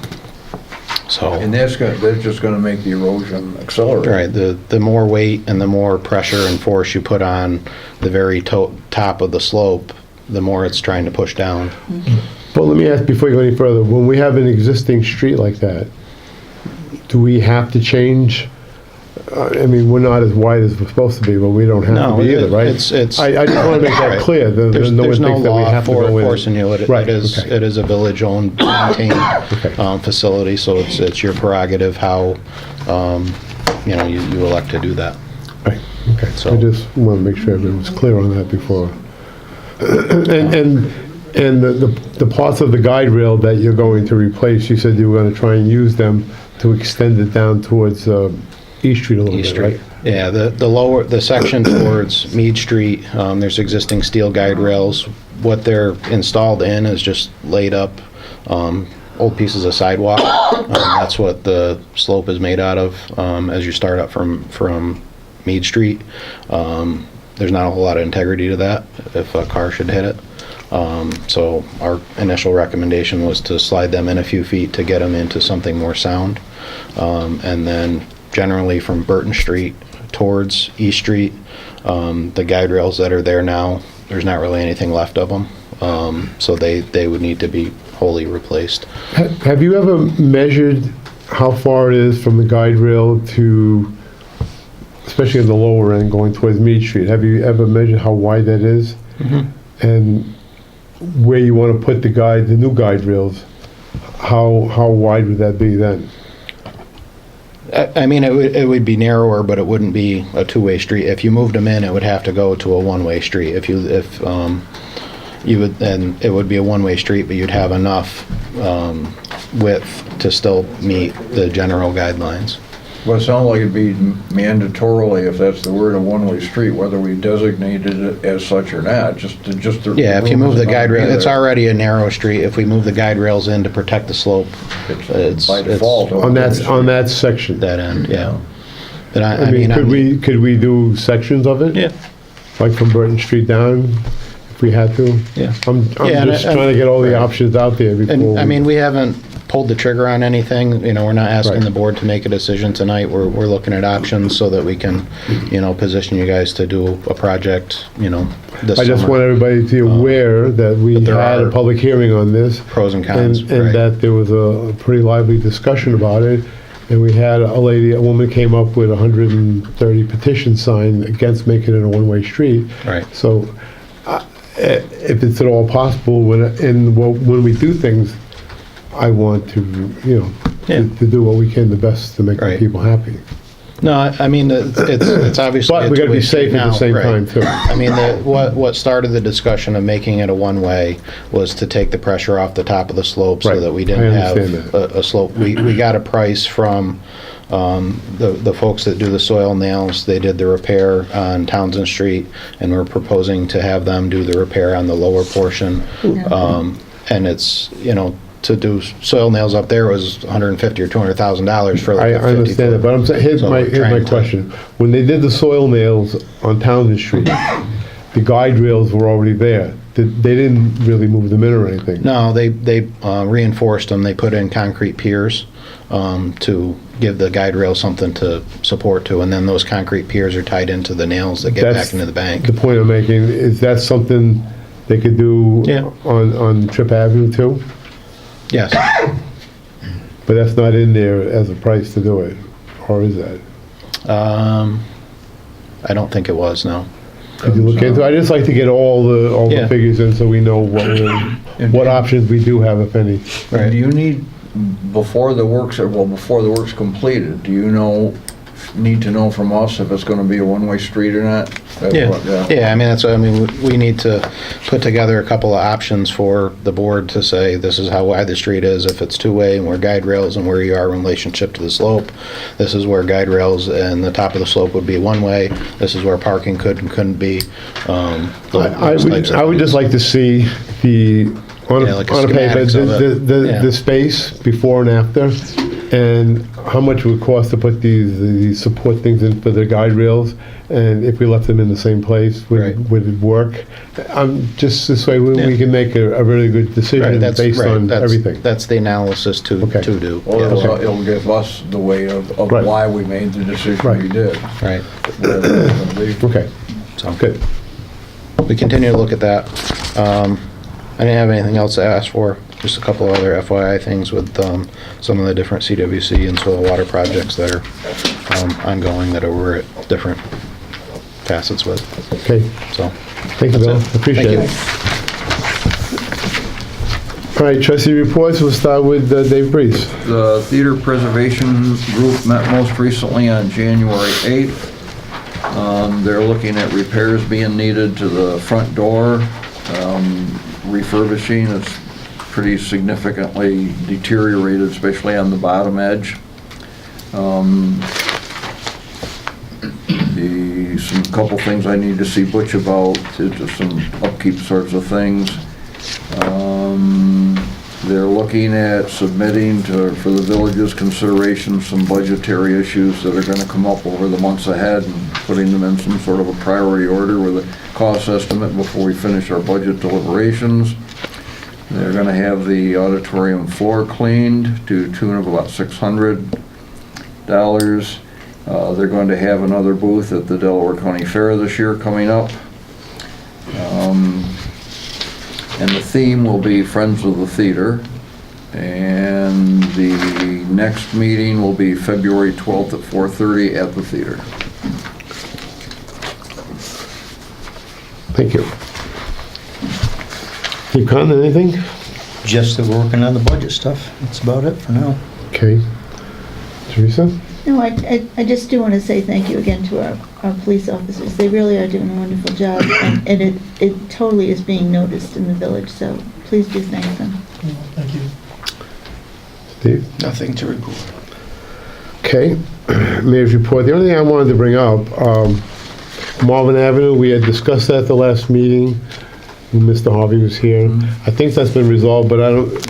that's just gonna make the erosion accelerate. Right, the more weight and the more pressure and force you put on the very top of the slope, the more it's trying to push down. Well, let me ask before you go any further, when we have an existing street like that, do we have to change? I mean, we're not as wide as we're supposed to be, but we don't have to be either, right? it's. I just want to make that Right. clear. There's No one no thinks that we law have to for go in. forcing you. Right, It is a village-owned, maintained facility, so it's your prerogative how, you know, you elect to do that. Right, okay. So- I just want to make sure everyone was clear on that before. And the parts of the guide rail that you're going to replace, you said you were going to try and use them to extend it down towards East Street a little East bit, right? Street. Yeah, the section towards Mead Street, there's existing steel guide rails. What they're installed in is just laid up old pieces of sidewalk. That's what the slope is made out of as you start up from Mead Street. There's not a whole lot of integrity to that if a car should hit it. So our initial recommendation was to slide them in a few feet to get them into something more sound. And then generally from Burton Street towards East Street, the guide rails that are there now, there's not really anything left of them. So they would need to be wholly replaced. Have you ever measured how far it is from the guide rail to, especially in the lower end going towards Mead Street? Have you ever measured how wide that is? And where you want to put the new guide rails, how wide would that be then? I mean, it would be narrower, but it wouldn't be a two-way street. If you moved them in, it would have to go to a one-way street. If you would, then it would be a one-way street, but you'd have enough width to still meet the general guidelines. Well, it sounds like it'd be mandatorily, if that's the word, a one-way street, whether we designated it as such or not, just to. Yeah, if you move the guide rail, it's already a narrow street. If we move the guide rails in to protect the slope, it's by default. On that section? That end, yeah. But I mean, could we do sections of it? Yeah. Like from Burton Street down, if we had to? Yeah. I'm Yeah, just trying to get all the options out there before. And, I mean, we haven't pulled the trigger on anything, you know, we're not asking Right. the board to make a decision tonight. We're looking at options so that we can, you know, position you guys to do a project, you know, this I just summer. want everybody to be aware that we But there had a are public hearing on this. Pros and cons, And right. that there was a pretty lively discussion about it. And we had a woman came up with 130 petitions signed against making it a one-way street. Right. So if it's at all possible, when we do things, I want to, you know, to do what we can the best to make the Right. people happy. No, I mean, it's obviously. But we gotta be safe at the same time, too. I mean, what started the discussion of making it a one-way was to take the pressure off the top of the slope so Right. that we I didn't understand have a slope. We got a price from the folks that do the soil nails. They did the repair on Townsend Street, and we're proposing to have them do the repair on the lower portion. And it's, you know, to do soil nails up there was $150,000 or $200,000 for like I a 50 understand foot. it, but I'm saying, here's So my we're trying to- question. When they did the soil nails on Townsend Street, the guide rails were already there. They didn't really move them in or anything. No, they reinforced them. They put in concrete piers to give the guide rail something to support to, and then those concrete piers are tied into the nails that get That's back into the bank. The point I'm making, is that something they could do Yeah. on Trip Avenue too? Yes. But that's not in there as a price to do it, or is that? I don't think it was, no. Could you look into it? I'd just like to get all the Yeah. figures in so we know what options we do have, if any. And do you need, before the work's completed, do you know need to know from us if it's gonna be a one-way street or not? That's what- Yeah, I mean, we need to put together a couple of options for the board to say, this is how wide the street is, if it's two-way, and where guide rails and where you are in relationship to the slope. This is where guide rails and the top of the slope would be one-way. This is where parking could and couldn't be. I would just like to see on Yeah, like a a paper, schematics of it. Yeah. the space before and after, and how much it would cost to put these support things in for the guide rails, and if we left them in the same place, Right. would it work? Just this way, we Yeah. can make a really good decision based on everything. That's the analysis to do. Well, Yeah. it'll give us the weight of Right. why we made the decision Right. we did. Right. Okay, So good. we continue to look at that. I didn't have anything else to ask for, just a couple of other FYI things with some of the different CWC and soil water projects that are ongoing that we're at different facets with. Okay, So, thank you, Bill. That's it. Appreciate Thank it. All right, trustee reports, we'll start with Dave Breeze. The Theater Preservation Group met most recently on January 8th. They're looking at repairs being needed to the front door, refurbishing. It's pretty significantly deteriorated, especially on the bottom edge. Some couple things I need to see Butch about, just some upkeep sorts of things. They're looking at submitting for the village's consideration some budgetary issues that are gonna come up over the months ahead and putting them in some sort of a priority order with a cost estimate before we finish our budget deliberations. They're gonna have the auditorium floor cleaned to the tune of about $600. They're going to have another booth at the Delaware County Fair this year coming up. And the theme will be Friends of the Theater. And the next meeting will be February 12th at 4:30 at the theater. Thank you. Steve Conn, anything? Just that we're working on the budget stuff. That's about it for now. Okay. Teresa? No, I just do want to say thank you again to our police officers. They really are doing a wonderful job, and it totally is being noticed in the village, so please do thank them. Thank you. Steve? Nothing to report. Okay, Mayor's report. The only thing I wanted to bring up, Marvin Avenue, we had discussed that at the last meeting when Mr. Harvey was here. I think that's been resolved, but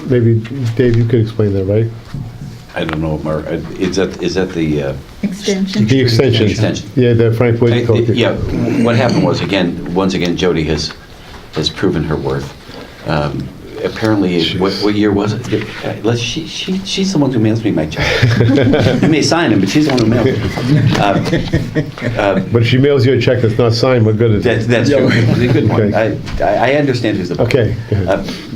maybe Dave, you could explain that, right? I don't know, Mark, is that the... Extension. The extension. Extension. Yeah, the Frank Wood told you. Yeah, what happened was, once again, Jody has proven her worth. Apparently, what year was it? She's the one who mails me my check. You may sign him, but she's the one who mails it. But if she mails you a check that's not signed, what good is it? That's true. It's a good point. Okay. I understand who's the... Okay.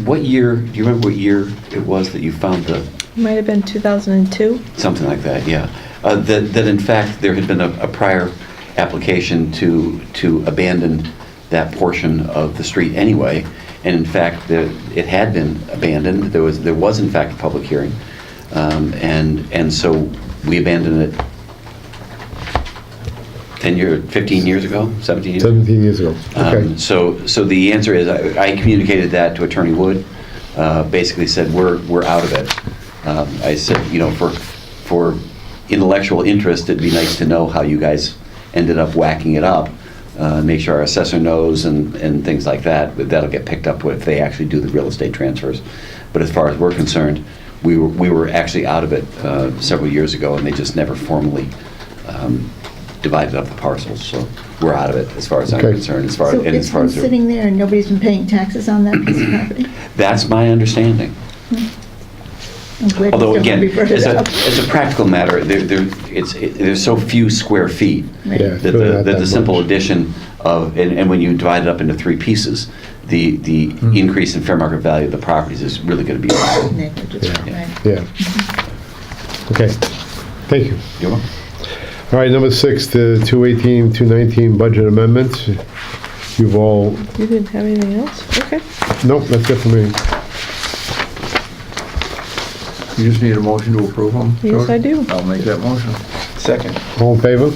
What year, do you remember what year it was that you found Might have been 2002. something like that, yeah. That in fact, there had been a prior application to abandon that portion of the street anyway, and in fact, it had been abandoned. There was in fact a public hearing, and so we abandoned it 15 years ago, 17 years ago? 17 years ago. Okay. So the answer is, I communicated that to Attorney Wood, basically said, we're out of it. I said, for intellectual interest, it'd be nice to know how you guys ended up whacking it up. Make sure our assessor knows and things like that. But that'll get picked up if they actually do the real estate transfers. But as far as we're concerned, we were actually out of it several years ago, and they just never formally divided up the parcels. So we're out of it as far as I'm concerned. So it's been sitting there and nobody's been paying taxes on that piece of property? That's my understanding. Although again, as a practical matter, there's so few square feet that the simple addition of, and when you divide it up into three pieces, the increase in fair market value of the properties is really going to be negligible. Yeah. Okay. Thank you. You're welcome. All right, number 6, the 218, 219 budget amendments. You've all... You didn't have anything else? Okay. Nope, that's it for me. You just need a motion to approve them? Yes, I do. I'll make that motion. Second. All in favor?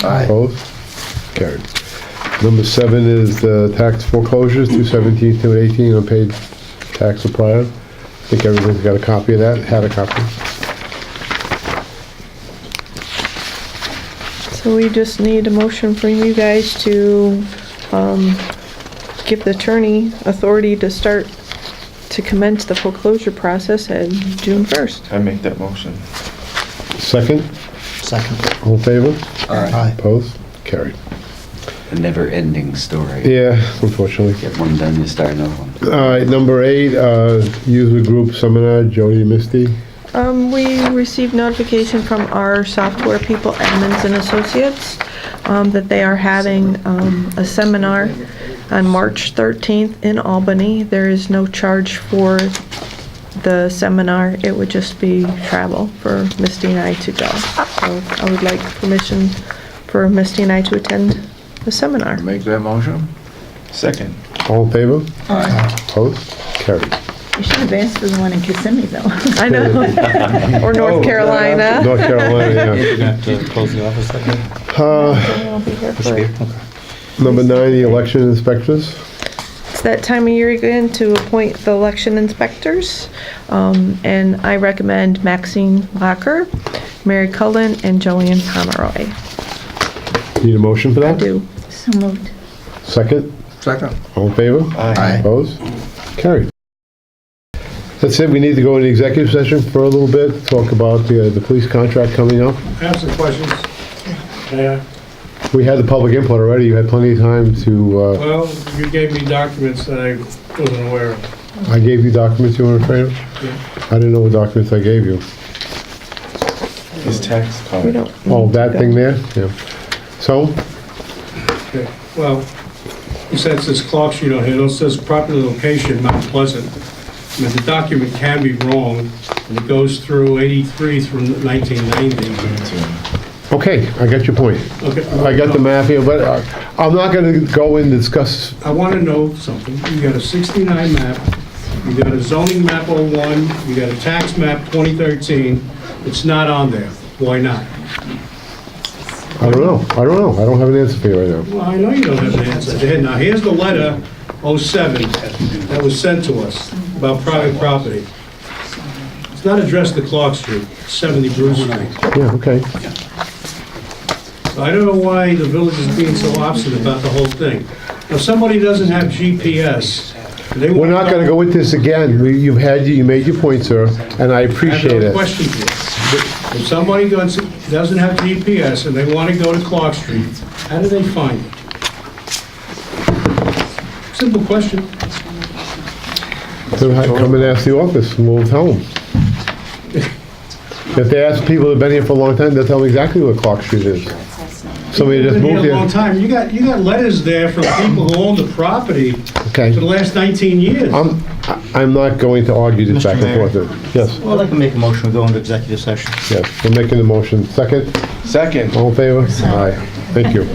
Aye. Opposed? Carried. Number 7 is the tax foreclosures, 217, 218, unpaid tax or prior. I think everybody's got a copy of that, had a copy. So we just need a motion from you guys to give the attorney authority to start to commence the foreclosure process at June 1st. I make that motion. Second? Second. All in favor? Aye. Opposed? Carried. A never-ending story. Yeah, unfortunately. Get one done, you start another one. All right, number 8, user group seminar, Jody Misty. We received notification from our software people, Edmonds and Associates, that they are having a seminar on March 13th in Albany. There is no charge for the seminar. It would just be travel for Misty and I to go. So I would like permission for Misty and I to attend the seminar. Make that motion? Second. All in favor? Aye. Opposed? Carried. You should have asked for the one in Kissimmee, though. I know. Or North Carolina. North Carolina, yeah. You're gonna have to close the office that day? I'll be here for it. Okay. Number 9, the election inspectors. It's that time of year again to appoint the election inspectors. And I recommend Maxine Locker, Mary Cullen, and Joanne Pomeroy. Need a motion for I that? do. So moved. Second? Second. All in favor? Aye. Opposed? Carried. That's it, we need to go into executive session for a little bit, talk about the police contract coming up. I have some questions. Yeah. We had the public input already, you had plenty of time to, Well, you gave me documents that I wasn't aware of. I gave you documents you weren't afraid of? Yeah. I didn't know what documents I gave you. His tax We card. don't. Oh, that thing there? Yeah. So, Okay. Well, he says this Clark Street on here, it says property location, Mount Pleasant. I mean, the document can be wrong, and it goes through 83 through 1990. okay, I got your point. Okay. I got the map here, but I'm not gonna go and discuss, I want to know something. You got a 69 map, you got a zoning map 01, you got a tax map 2013. It's not on there. Why not? I don't know, I don't have an answer for you right now. Well, I know you don't have an answer. Now, here's the letter 07 that was sent to us about private property. It's not addressed to Clark Street, 70 Bruce Street. Yeah, okay. I don't know why the village is being so obstinate about the whole thing. If somebody doesn't have GPS, they want... We're not gonna go into this again, you made your point, sir, and I appreciate I have it. no question for you. If somebody doesn't have GPS and they want to go to Clark Street, how do they find it? Simple question. Then come and ask the office, and we'll tell them. If they ask people who've been here for a long time, they'll tell them exactly where Clark Street is. Somebody just Been here moved a long here. time. You got letters there from people who own the property Okay. for the last 19 years. I'm not going to argue this Mr. back and Mayor. forth. Yes, Well, I'd like to make a motion to go into executive session. yes, we're making the motion. Second, Second. all in favor? Aye. Thank you.